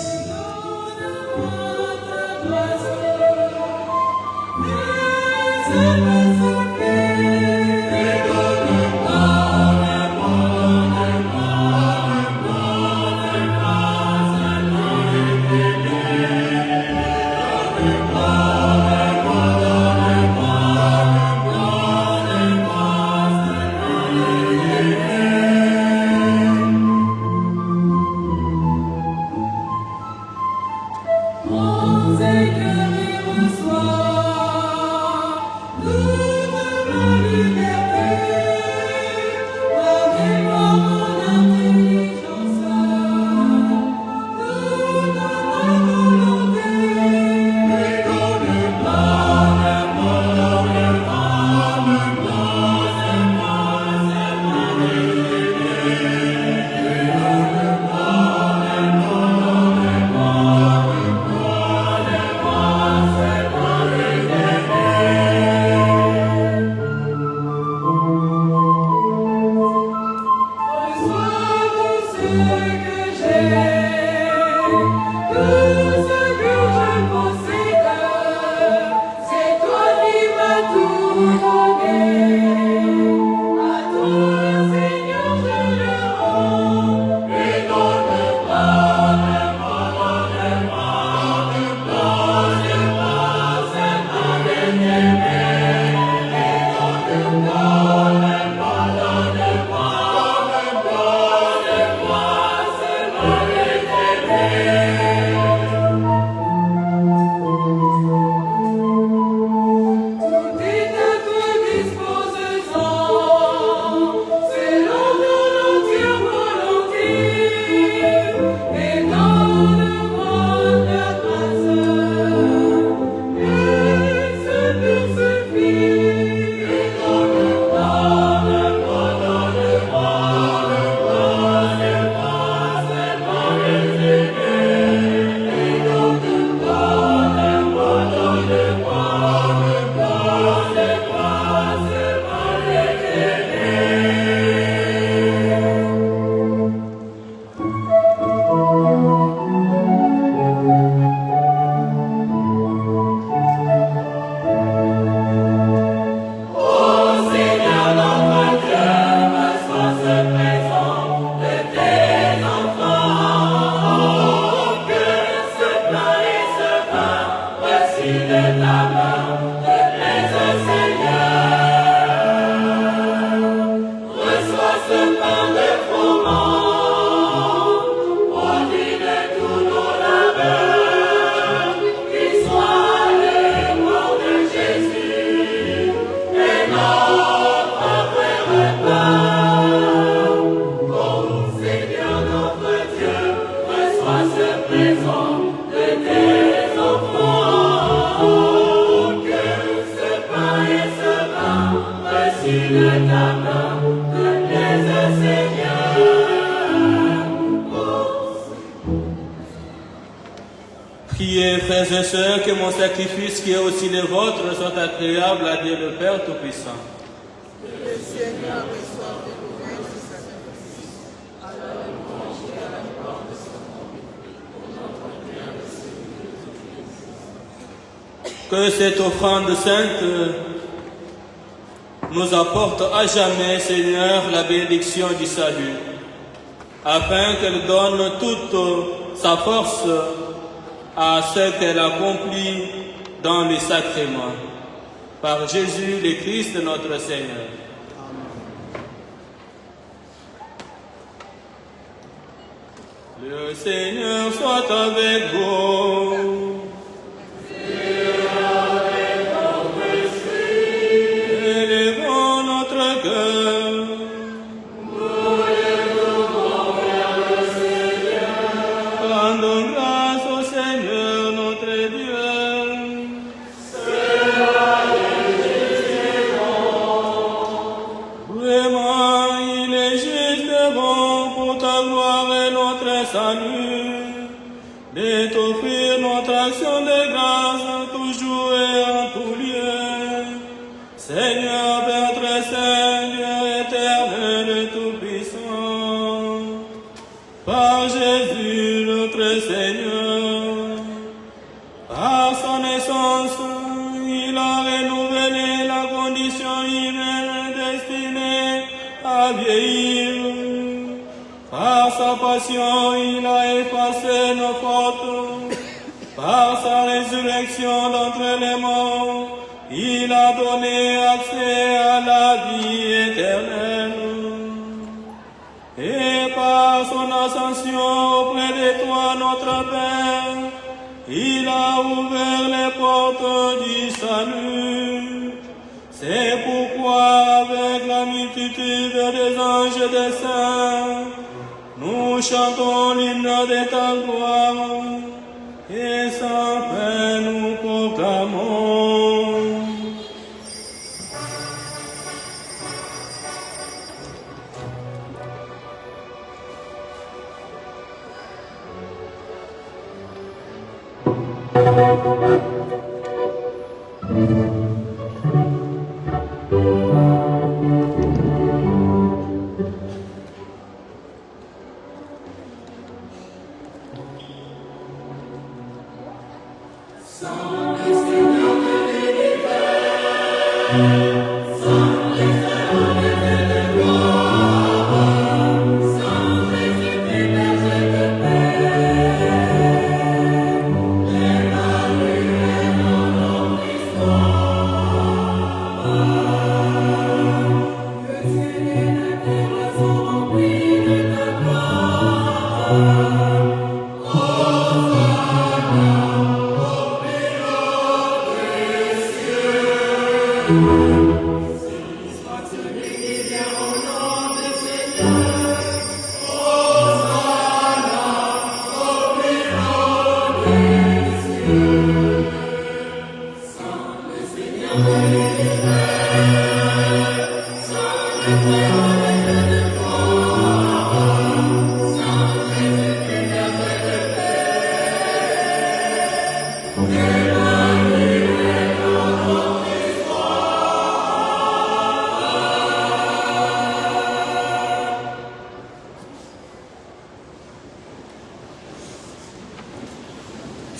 Priez, frères et sœurs, que mon sacrifice, qui est aussi le vôtre, soit agréable à Dieu le Père Tout-Puissant. Que le Seigneur reçoive de nous ce sacrifice, à la louange et à la gloire de son nom, pour notre bien et Que cette offrande sainte nous apporte à jamais, Seigneur, la bénédiction du salut, afin qu'elle donne toute sa force à ce qu'elle accomplit dans les sacrements. Par Jésus le Christ notre Seigneur. Le Seigneur soit avec vous. Élevons notre cœur. Rendons grâce au Seigneur notre Dieu. Vraiment, il est juste et bon pour ta gloire et notre salut, de t'offrir notre action de grâce toujours et en tout lieu. Seigneur, Père Jésus notre Seigneur. Par son essence, il a renouvelé la condition humaine destinée à vieillir. Par sa passion, il a effacé nos fautes. Par sa résurrection d'entre les morts, il a donné accès à la vie éternelle. Et par son ascension auprès de toi, notre Père, il a ouvert les portes du salut. C'est pourquoi, avec la multitude des anges et des saints, nous chantons l'hymne de ta gloire, et sans fin nous proclamons.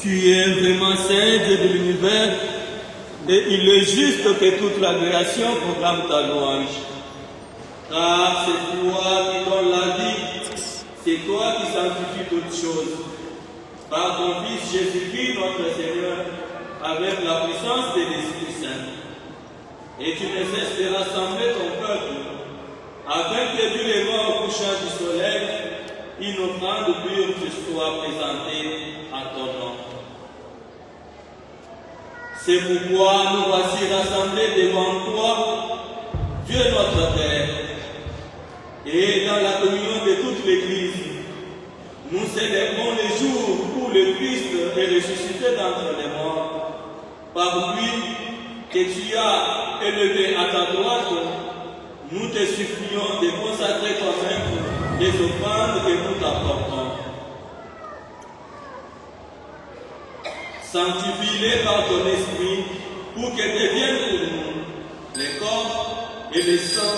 Tu es vraiment saint, Dieu de l'univers, et il est juste que toute la création proclame ta louange. Car c'est toi qui donnes la vie, c'est toi qui sanctifies toutes choses. Par ton Fils Jésus-Christ, notre Seigneur, avec la puissance de l'Esprit Saint. Et tu ne cesses de rassembler ton peuple, afin que durement au couchant du soleil, une offrande pure te soit présentée à ton nom. C'est pourquoi nous voici rassemblés devant toi, Dieu notre Père, et dans la communion de toute l'Église, nous célébrons le jour où le Christ est ressuscité d'entre les morts. Par lui, que tu as élevé à ta droite, nous te supplions de consacrer toi-même les offrandes que nous t'apportons. Sanctifie-les par ton esprit pour qu'elles deviennent pour nous les corps et le sang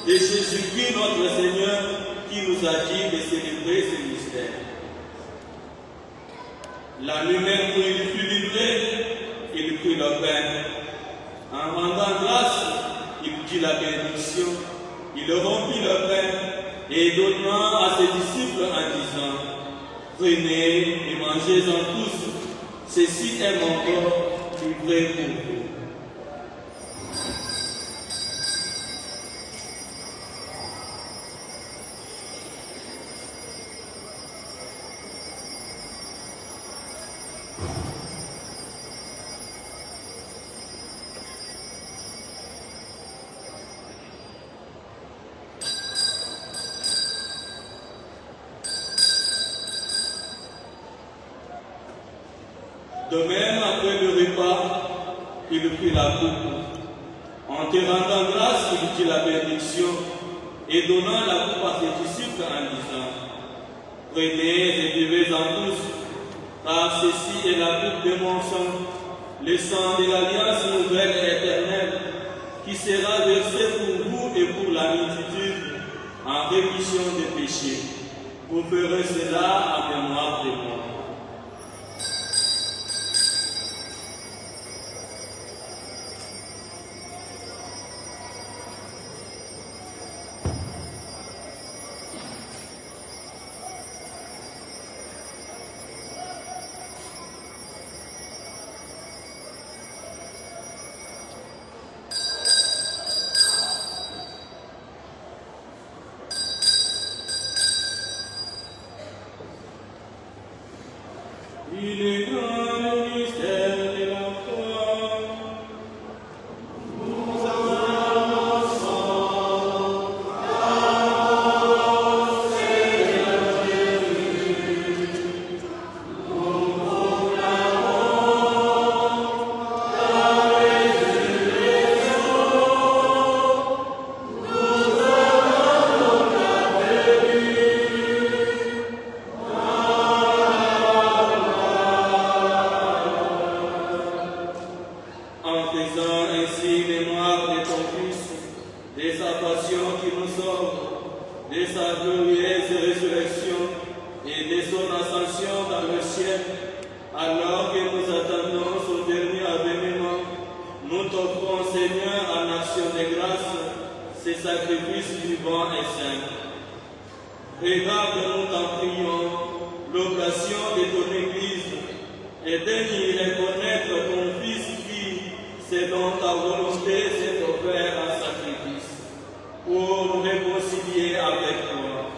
de Jésus-Christ notre Seigneur qui nous a dit de célébrer ce mystère. La nuit même où il fut livré, il prit le pain. En rendant grâce, il dit la bénédiction, il rompit le pain et donnant à ses disciples en disant, prenez et mangez-en tous. Ceci est mon corps livré pour vous. De même, après le repas, il prit la coupe. En te rendant grâce, il dit la bénédiction et donnant la coupe à ses disciples en disant, prenez et buvez-en tous, car ceci est la coupe de mon sang, le sang de l'alliance nouvelle et éternelle, qui sera versé pour vous et pour la multitude en rémission des péchés. Vous ferez cela en mémoire de moi. Il est grand le mystère de la foi. Nous avançons à Seigneur Jésus. Nous proclamons ta résurrection. Nous adorons ta venue. En faisant ainsi mémoire de ton Fils, de sa passion qui nous sauve, de sa glorieuse résurrection et de son ascension dans le ciel, alors que nous attendons son dernier avènement, nous t'offrons, Seigneur, en action de grâce, ce sacrifice vivant et saint. Regarde-nous, t'en prions, l'occasion de ton Église, et daigne reconnaître ton Fils qui, selon ta volonté, s'est offert en sacrifice, pour nous réconcilier avec toi.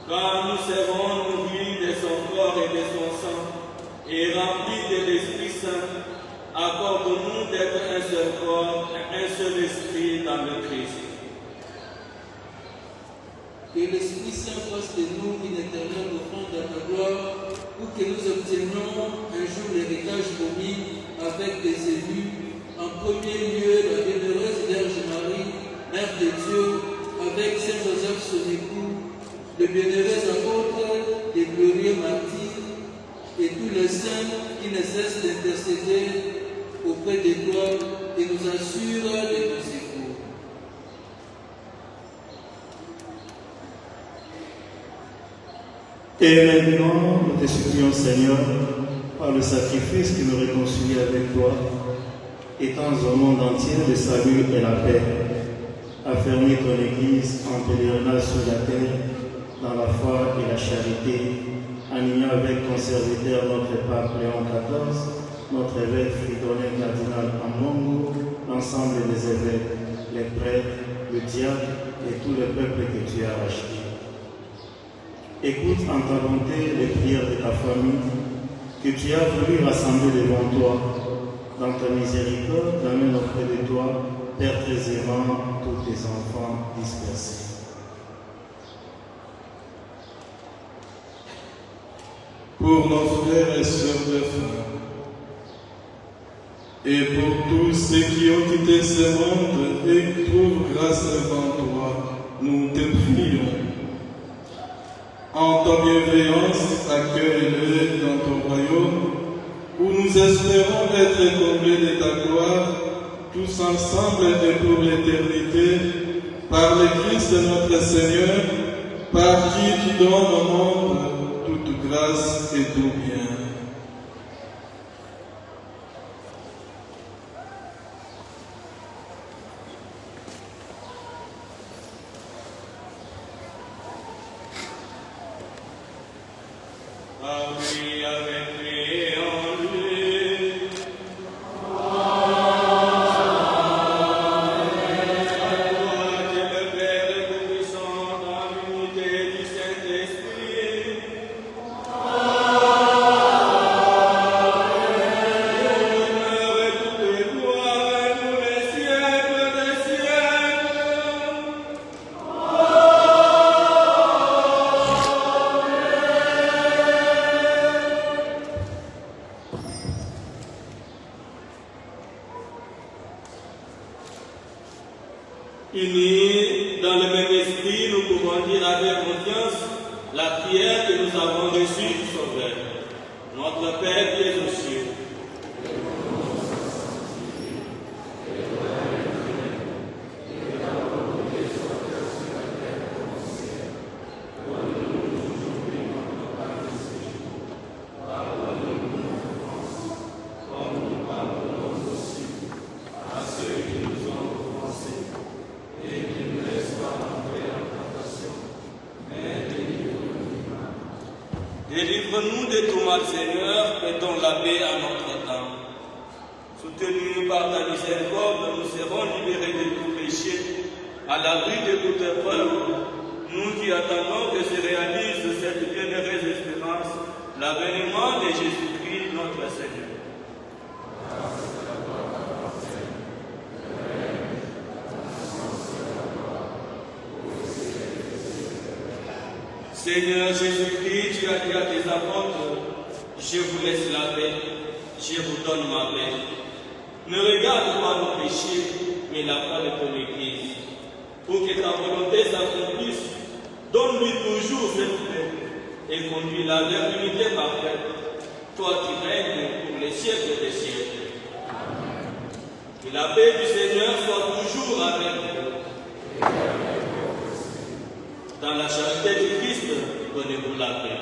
Quand nous serons nourris de son corps et de son sang, et remplis de l'Esprit Saint, accorde-nous d'être un seul corps et un seul esprit dans le Christ. Que l'Esprit Saint fasse de nous une éternelle offrande à ta gloire, pour que nous obtenions un jour l'héritage promis avec des élus, en premier lieu la bienheureuse Vierge Marie, Mère de Dieu, avec Saint Joseph son époux, le bienheureux apôtre, les glorieux martyrs, et tous les saints qui ne cessent d'intercéder auprès de toi et nous assurent de nos secours. Et maintenant, nous te supplions, Seigneur, par le sacrifice qui nous réconcilie avec toi, étends au monde entier le salut et la paix. Affermis ton Église en pèlerinage sur la terre, dans la foi et la charité, en union avec ton serviteur, notre pape Léon XIV, notre évêque Fridolin cardinal Amongo, l'ensemble des évêques, les prêtres, le diable et tout le peuple que tu as racheté. Écoute en ta bonté les prières de ta famille que tu as voulu rassembler devant toi. Dans ta miséricorde, amène auprès de toi, Père très aimant, tous tes enfants dispersés. Pour nos frères et sœurs de foi, et pour tous ceux qui ont quitté ce monde et trouvent grâce devant toi, nous te prions. En ta bienveillance, accueille-les dans ton royaume, où nous espérons être comblés de ta gloire, tous ensemble et pour l'éternité, par le Christ notre Seigneur, par qui tu donnes au monde toute grâce et tout bien. Avec lui, en lui. Unis dans le même esprit, nous pouvons dire avec confiance la prière que nous avons reçue du Sauveur. Notre Père qui es aux cieux. Délivre-nous de tout mal, Seigneur, et donne la paix à notre temps. Soutenus par ta miséricorde, nous serons libérés de tout péché, à l'abri de toute épreuve. Nous qui attendons que se réalise cette bienheureuse espérance, l'avènement de Jésus-Christ, notre Seigneur. Seigneur Jésus-Christ, tu as dit à tes apôtres, je vous laisse la paix, je vous donne ma paix. Ne regarde pas nos péchés, mais la foi de ton Église. Pour que ta volonté s'accomplisse, donne-lui toujours cette paix et conduis-la vers l'unité parfaite. Toi qui règnes pour les siècles des siècles. Que la paix du Seigneur soit toujours avec vous. Dans la charité du Christ, donnez-vous la paix.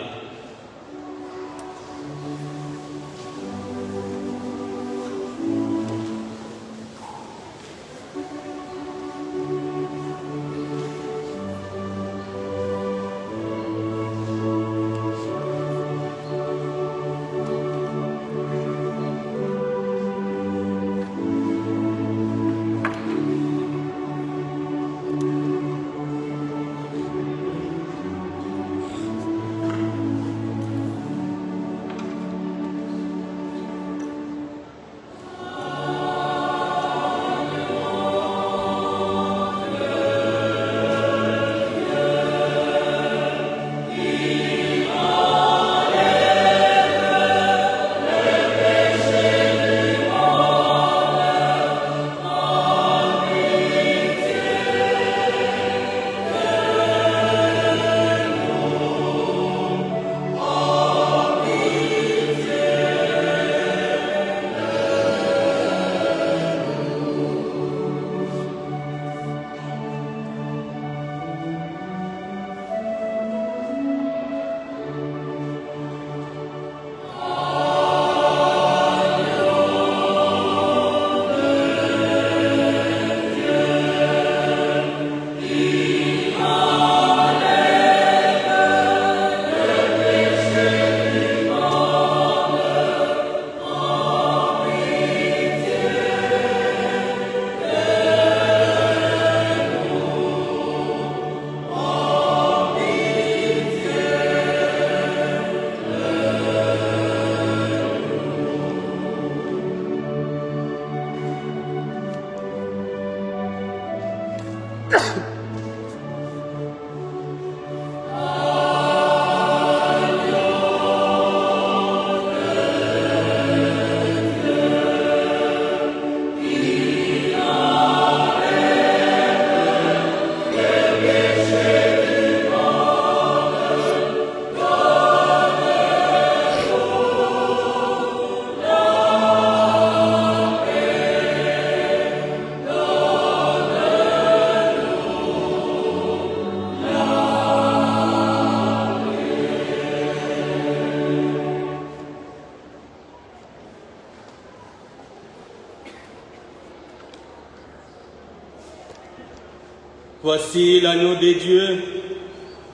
Voici l'agneau de Dieu,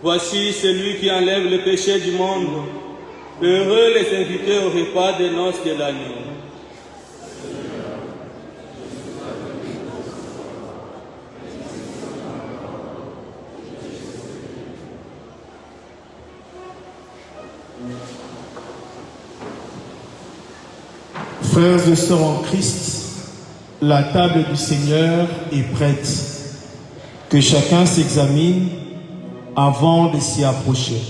voici celui qui enlève le péché du monde. Heureux les invités au repas des noces de l'agneau. Frères et sœurs en Christ, la table du Seigneur est prête. Que chacun s'examine avant de s'y approcher.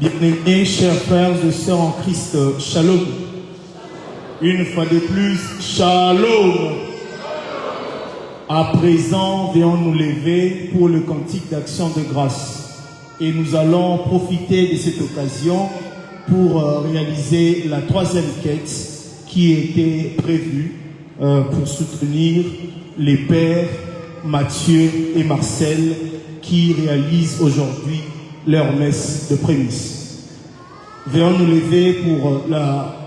Bien-aimés, chers frères et sœurs en Christ, shalom. Une fois de plus, shalom. À présent, venons nous lever pour le cantique d'action de grâce. Et nous allons profiter de cette occasion pour réaliser la troisième quête qui était prévue pour soutenir les pères Mathieu et Marcel qui réalisent aujourd'hui leur messe de prémisse. Venons nous lever pour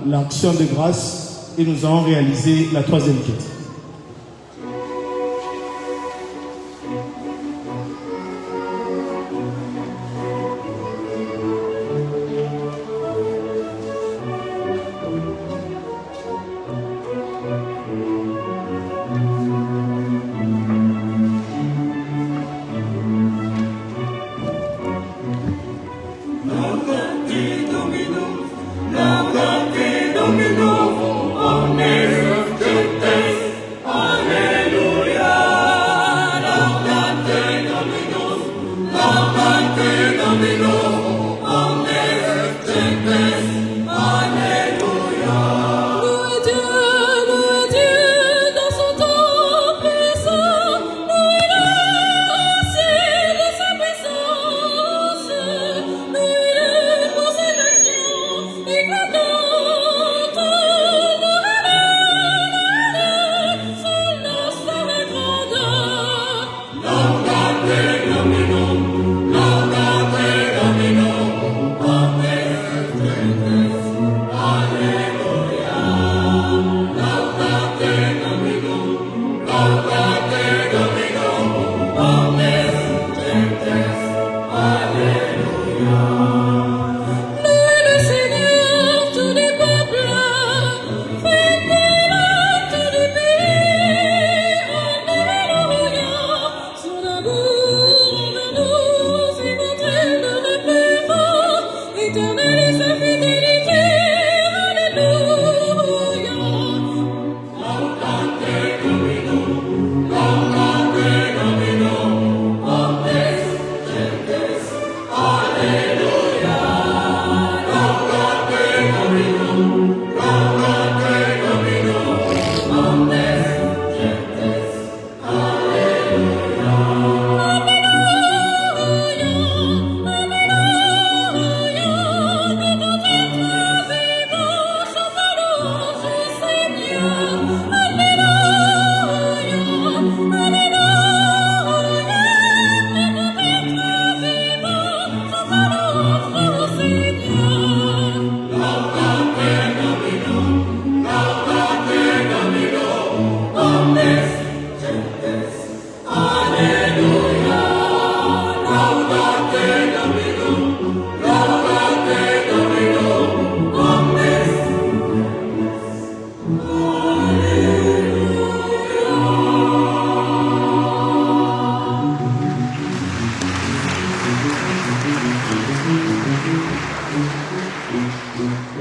l'action de grâce et nous allons réaliser la troisième quête.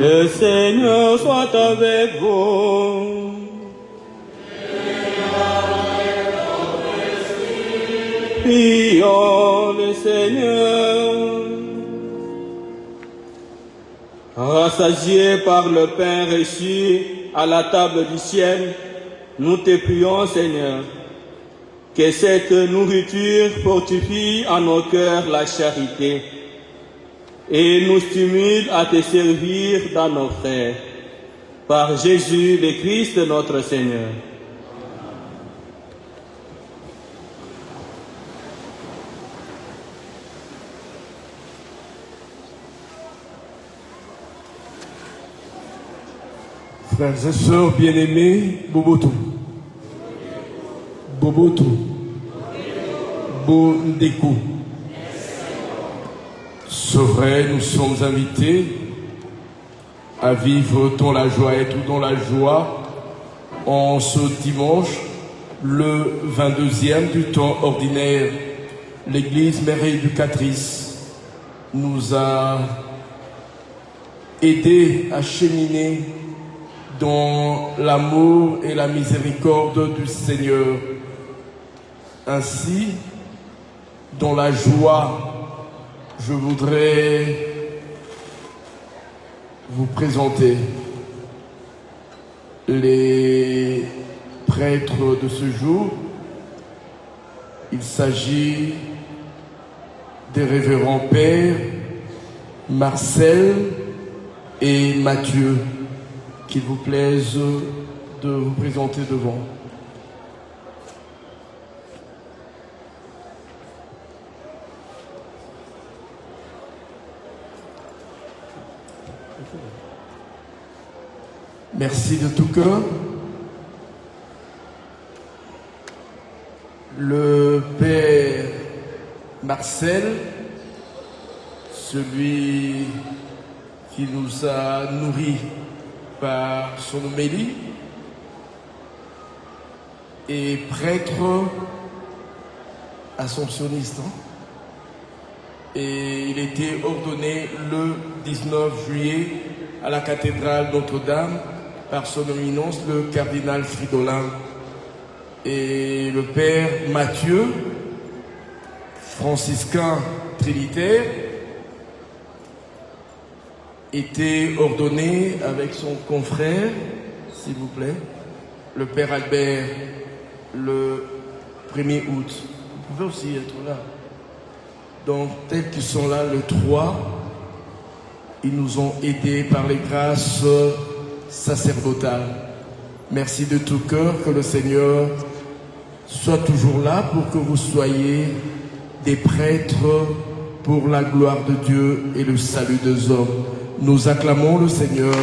Le Seigneur soit avec vous. Prions le Seigneur. Rassasiés par le pain reçu à la table du ciel, nous te prions, Seigneur, que cette nourriture fortifie en nos cœurs la charité et nous stimule à te servir dans nos frères. Par Jésus le Christ notre Seigneur. Frères et sœurs bien-aimés, Boboto. Boboto. Bondeko. C'est vrai, nous sommes invités à vivre dans la joie, être dans la joie en ce dimanche, le 22e du temps ordinaire. L'Église Mère Éducatrice nous a aidés à cheminer dans l'amour et la miséricorde du Seigneur. Ainsi, dans la joie, je voudrais vous présenter les prêtres de ce jour. Il s'agit des révérends pères Marcel et Mathieu, qu'il vous plaise de vous présenter devant. Merci de tout cœur. Le père Marcel, celui qui nous a nourris par son homélie, est prêtre assomptionniste. Et il était ordonné le 19 juillet à la cathédrale Notre-Dame par son éminence, le cardinal Fridolin. Et le père Mathieu, franciscain trinitaire, était ordonné avec son confrère, s'il vous plaît, le père Albert, le 1er août. Vous pouvez aussi être là. Donc, tels qu'ils sont là, le 3, ils nous ont aidés par les grâces sacerdotales. Merci de tout cœur, que le Seigneur soit toujours là pour que vous soyez des prêtres pour la gloire de Dieu et le salut des hommes. Nous acclamons le Seigneur.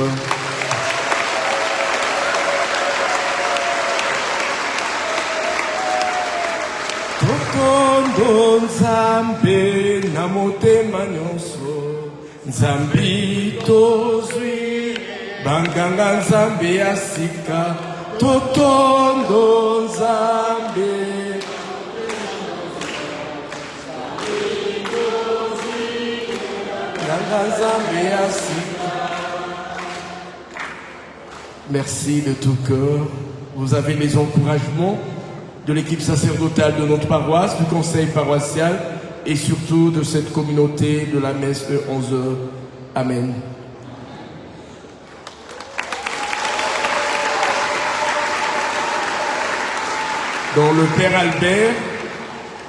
Tokondo Nzambe na motema nyonso, Nzambi tozwi, banganga Nzambe ya sika, Tokondo Nzambe. Merci de tout cœur. Vous avez les encouragements de l'équipe sacerdotale de notre paroisse, du conseil paroissial et surtout de cette communauté de la messe de 11h. Amen. Donc le père Albert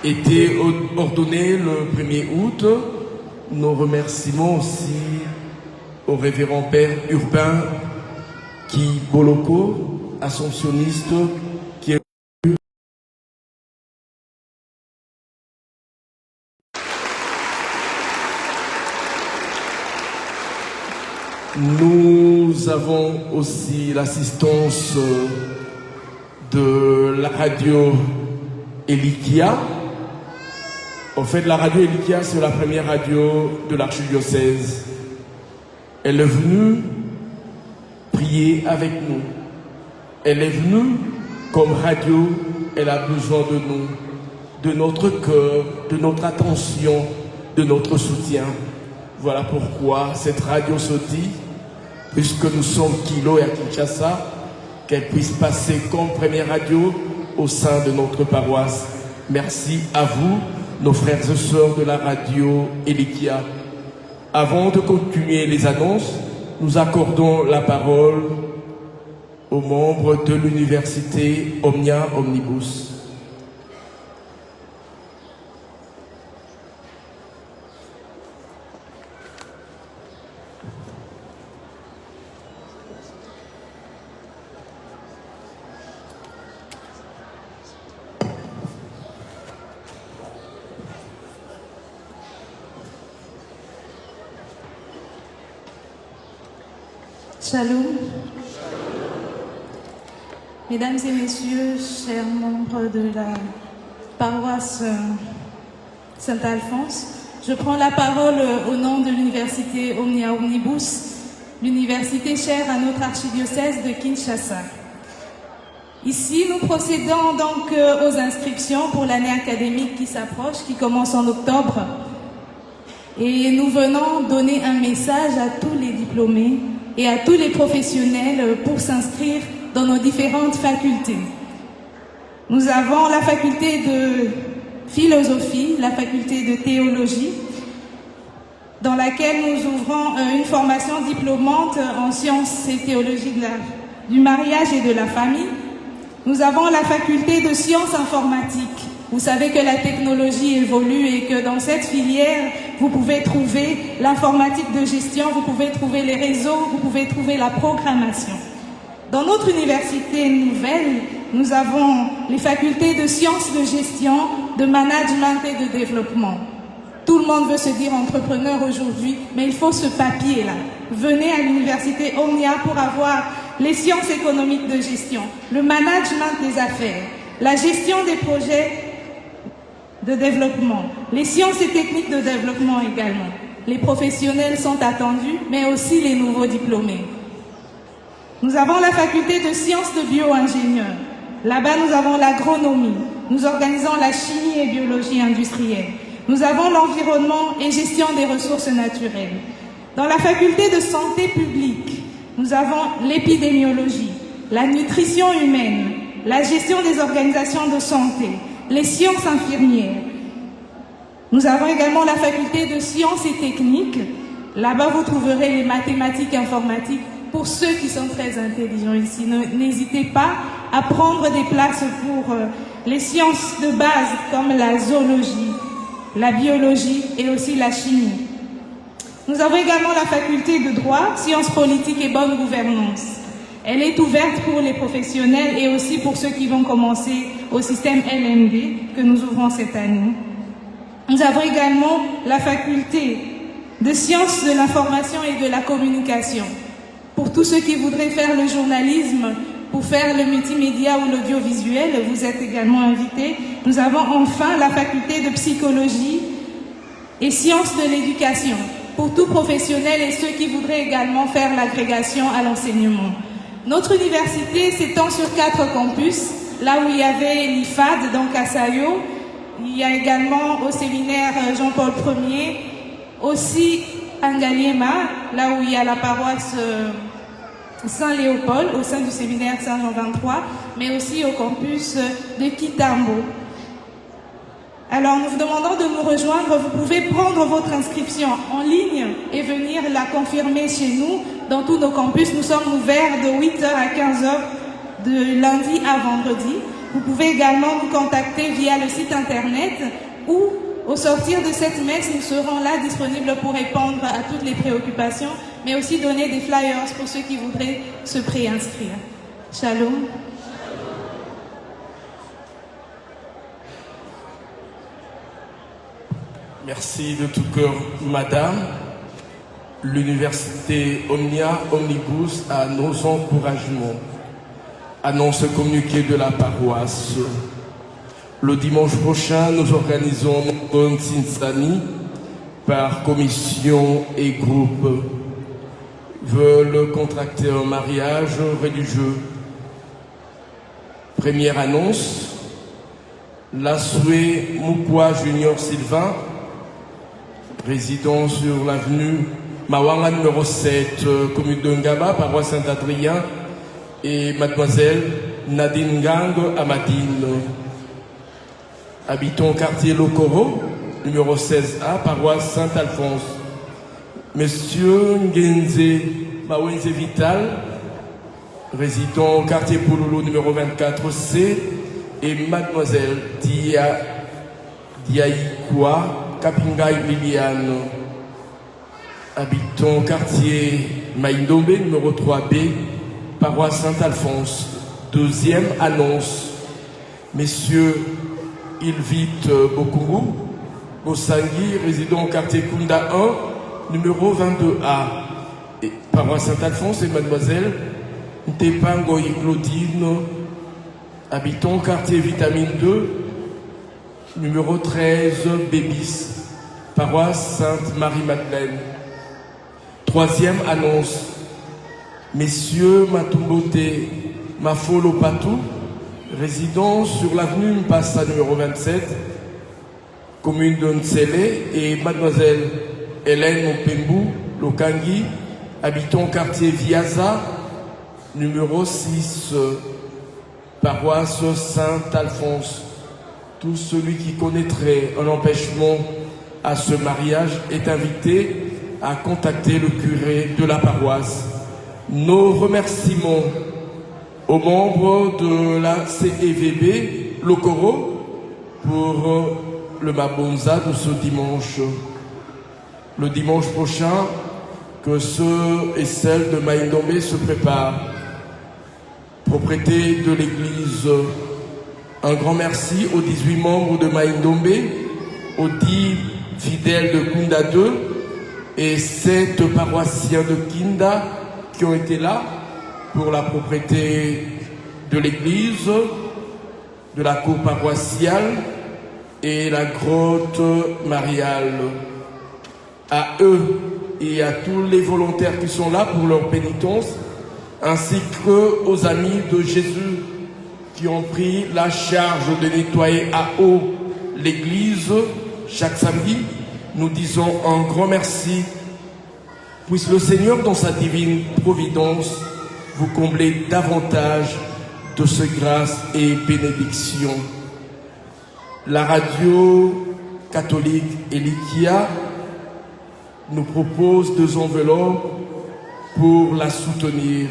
était ordonné le 1er août. Nos remerciements aussi au révérend père Urbain qui Boloko, assomptionniste, qui est Nous avons aussi l'assistance de la radio Elikia. En fait, la radio Elikia, c'est la première radio de l'archidiocèse. Elle est venue prier avec nous. Elle est venue comme radio, elle a besoin de nous, de notre cœur, de notre attention, de notre soutien. Voilà pourquoi cette radio se dit, puisque nous sommes Kilo et à Kinshasa, qu'elle puisse passer comme première radio au sein de notre paroisse. Merci à vous, nos frères et sœurs de la radio Elikia. Avant de continuer les annonces, nous accordons la parole aux membres de l'université Omnia Omnibus. Shalom. Mesdames et messieurs, chers membres de la paroisse Saint-Alphonse, je prends la parole au nom de l'université Omnia Omnibus, l'université chère à notre archidiocèse de Kinshasa. Ici, nous procédons donc aux inscriptions pour l'année académique qui s'approche, qui commence en octobre. Et nous venons donner un message à tous les diplômés et à tous les professionnels pour s'inscrire dans nos différentes facultés. Nous avons la faculté de philosophie, la faculté de théologie, dans laquelle nous ouvrons une formation diplômante en sciences et théologie du mariage et de la famille. Nous avons la faculté de sciences informatiques. Vous savez que la technologie évolue et que dans cette filière, vous pouvez trouver l'informatique de gestion, vous pouvez trouver les réseaux, vous pouvez trouver la programmation. Dans notre université nouvelle, nous avons les facultés de sciences de gestion, de management et de développement. Tout le monde veut se dire entrepreneur aujourd'hui, mais il faut ce papier-là. Venez à l'université Omnia pour avoir les sciences économiques de gestion, le management des affaires, la gestion des projets de développement, les sciences et techniques de développement également. Les professionnels sont attendus, mais aussi les nouveaux diplômés. Nous avons la faculté de sciences de bio-ingénieurs. Là-bas, nous avons l'agronomie. Nous organisons la chimie et biologie industrielle. Nous avons l'environnement et gestion des ressources naturelles. Dans la faculté de santé publique, nous avons l'épidémiologie, la nutrition humaine, la gestion des organisations de santé, les sciences infirmières. Nous avons également la faculté de sciences et techniques. Là-bas, vous trouverez les mathématiques informatiques pour ceux qui sont très intelligents ici. N'hésitez pas à prendre des places pour les sciences de base comme la zoologie, la biologie et aussi la chimie. Nous avons également la faculté de droit, sciences politiques et bonne gouvernance. Elle est ouverte pour les professionnels et aussi pour ceux qui vont commencer au système LMD que nous ouvrons cette année. Nous avons également la faculté de sciences de l'information et de la communication. Pour tous ceux qui voudraient faire le journalisme, pour faire le multimédia ou l'audiovisuel, vous êtes également invités. Nous avons enfin la faculté de psychologie et sciences de l'éducation pour tout professionnel et ceux qui voudraient également faire l'agrégation à l'enseignement. Notre université s'étend sur 4 campus, là où il y avait l'IFAD, donc à Sayo. Il y a également au séminaire Jean-Paul Ier, aussi à Ngaliema, là où il y a la paroisse Saint-Léopold, au sein du séminaire Saint-Jean 23, mais aussi au campus de Kitambo. Alors nous vous demandons de nous rejoindre, vous pouvez prendre votre inscription en ligne et venir la confirmer chez nous. Dans tous nos campus, nous sommes ouverts de 8h à 15h de lundi à vendredi. Vous pouvez également nous contacter via le site internet ou au sortir de cette messe, nous serons là disponibles pour répondre à toutes les préoccupations, mais aussi donner des flyers pour ceux qui voudraient se préinscrire. Shalom. Merci de tout cœur, Madame. L'université Omnia Omnibus a nos encouragements. Annonce communiqué de la paroisse. Le dimanche prochain, nous organisons notre Tsinsani par commission et groupe. Veulent contracter un mariage religieux. Première annonce, Lasoué Moukwa Junior Sylvain, résident sur l'avenue Mawanga numéro 7, commune de Ngaba, paroisse Saint-Adrien, et mademoiselle Nadine Gang Amadine. Habitons quartier Lokoro, numéro 16A, paroisse Saint-Alphonse. Monsieur Ngenze Mawenze Vital, résident au quartier Pouloulou, numéro 24C, et mademoiselle Diaïkoua Kapinga Liliane, habitant au quartier Maïndombe, numéro 3B, paroisse Saint-Alphonse. Deuxième annonce, messieurs Ilvite Bokourou, Bossangui, résident au quartier Kunda 1, numéro 22A, et paroisse Saint-Alphonse, et mademoiselle Ntepangoy Claudine, habitant au quartier Vitamine 2, numéro 13 Bébis, paroisse Sainte-Marie-Madeleine. Troisième annonce, messieurs Matumbote Mafolo Patou, résident sur l'avenue Mpassa numéro 27, commune de Ntsele, et mademoiselle Hélène Mopembu Lokangi, habitant au quartier Viaza, numéro 6, paroisse Saint-Alphonse. Tout celui qui connaîtrait un empêchement à ce mariage est invité à contacter le curé de la paroisse. Nos remerciements aux membres de la CEVB Lokoro pour le Mabonza de ce dimanche. Le dimanche prochain, que ceux et celles de Maïndomé se préparent. Propriété de l'Église, un grand merci aux 18 membres de Maïndomé, aux 10 fidèles de Kunda 2 et 7 paroissiens de Kinda qui ont été là pour la propriété de l'église, de la cour paroissiale et la grotte mariale. À eux et à tous les volontaires qui sont là pour leur pénitence, ainsi qu'aux amis de Jésus qui ont pris la charge de nettoyer à eau l'église chaque samedi, nous disons un grand merci. Puisse le Seigneur, dans sa divine providence, vous combler davantage de ses grâces et bénédictions. La radio catholique Elikia nous propose 2 enveloppes pour la soutenir.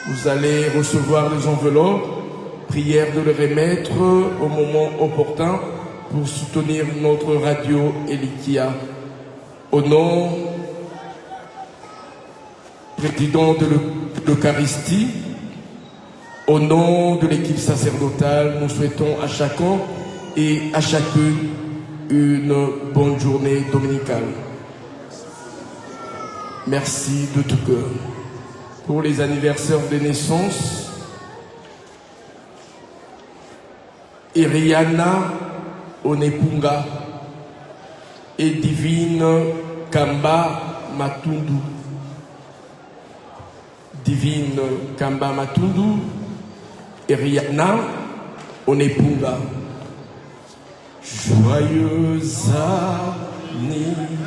Vous allez recevoir les enveloppes, prière de les remettre au moment opportun pour soutenir notre radio Elikia. Au nom du président de l'Eucharistie, au nom de l'équipe sacerdotale, nous souhaitons à chacun et à chacune une bonne journée dominicale. Merci de tout cœur. Pour les anniversaires de naissance, Iriana Onepunga et Divine Kamba Matundu. Divine Kamba Matundu, Iriana Onepunga. Joyeux anniversaire.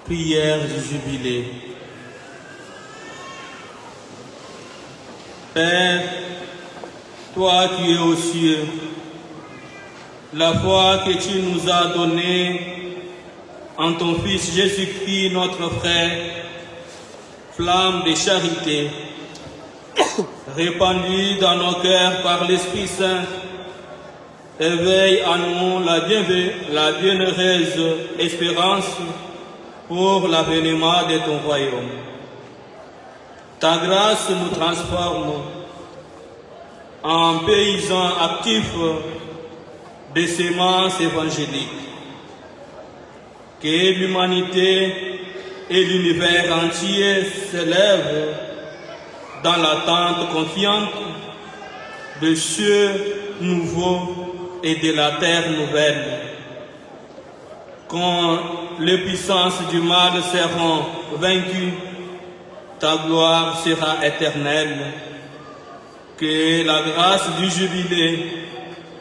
Prière du jubilé. Père, toi qui es aux cieux, la foi que tu nous as donnée en ton Fils Jésus-Christ, notre frère, flamme de charité, répandue dans nos cœurs par l'Esprit Saint, éveille en nous la bienheureuse espérance pour l'avènement de ton royaume. Ta grâce nous transforme en paysans actifs de semences évangéliques. Que l'humanité et l'univers entier s'élèvent dans l'attente confiante de cieux nouveaux et de la terre nouvelle. Quand les puissances du mal seront vaincues, ta gloire sera éternelle. Que la grâce du jubilé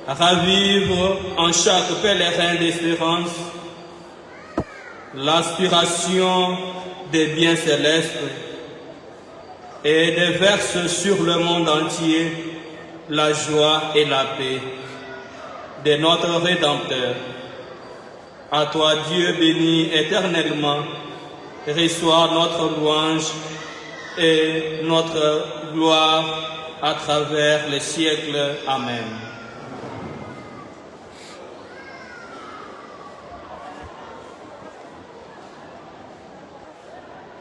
ravive en chaque pèlerin d'espérance l'aspiration des biens célestes et déverse sur le monde entier la joie et la paix de notre Rédempteur. À toi, Dieu béni éternellement, reçois notre louange et notre gloire à travers les siècles. Amen.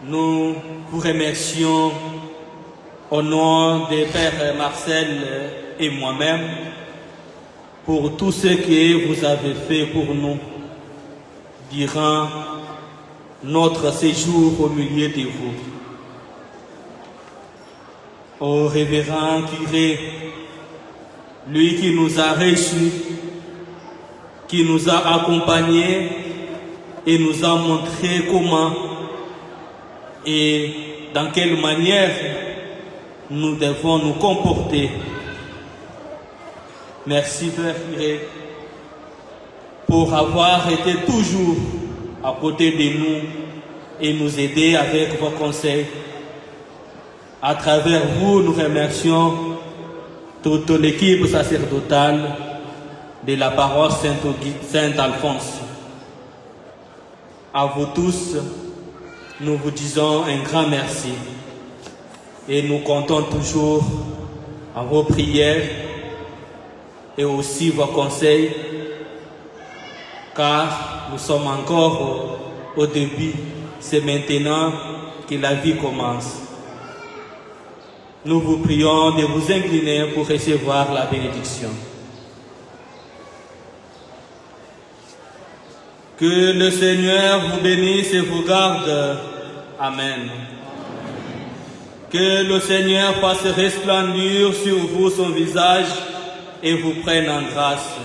Nous vous remercions au nom des Pères Marcel et moi-même pour tout ce que vous avez fait pour nous durant notre séjour au milieu de vous. Au révérend curé lui qui nous a reçus, qui nous a accompagnés et nous a montré comment et dans quelle manière nous devons nous comporter. Merci Père Iré pour avoir été toujours à côté de nous et nous aider avec vos conseils. À travers vous, nous remercions toute l'équipe sacerdotale de la paroisse Saint-Alphonse. À vous tous, nous vous disons un grand merci et nous comptons toujours à vos prières et aussi vos conseils, car nous sommes encore au début. C'est maintenant que la vie commence. Nous vous prions de vous incliner pour recevoir la bénédiction. Que le Seigneur vous bénisse et vous garde. Amen. Que le Seigneur fasse resplendir sur vous son visage et vous prenne en grâce.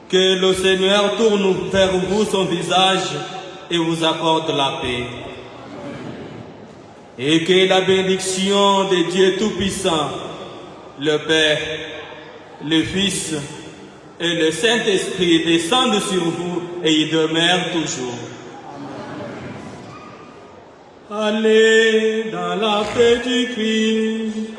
Que le Seigneur tourne vers vous son visage et vous accorde la paix. Et que la bénédiction de Dieu Tout-Puissant, le Père, le Fils et le Saint-Esprit descendent sur vous et y demeurent toujours. Allez dans la paix du Christ.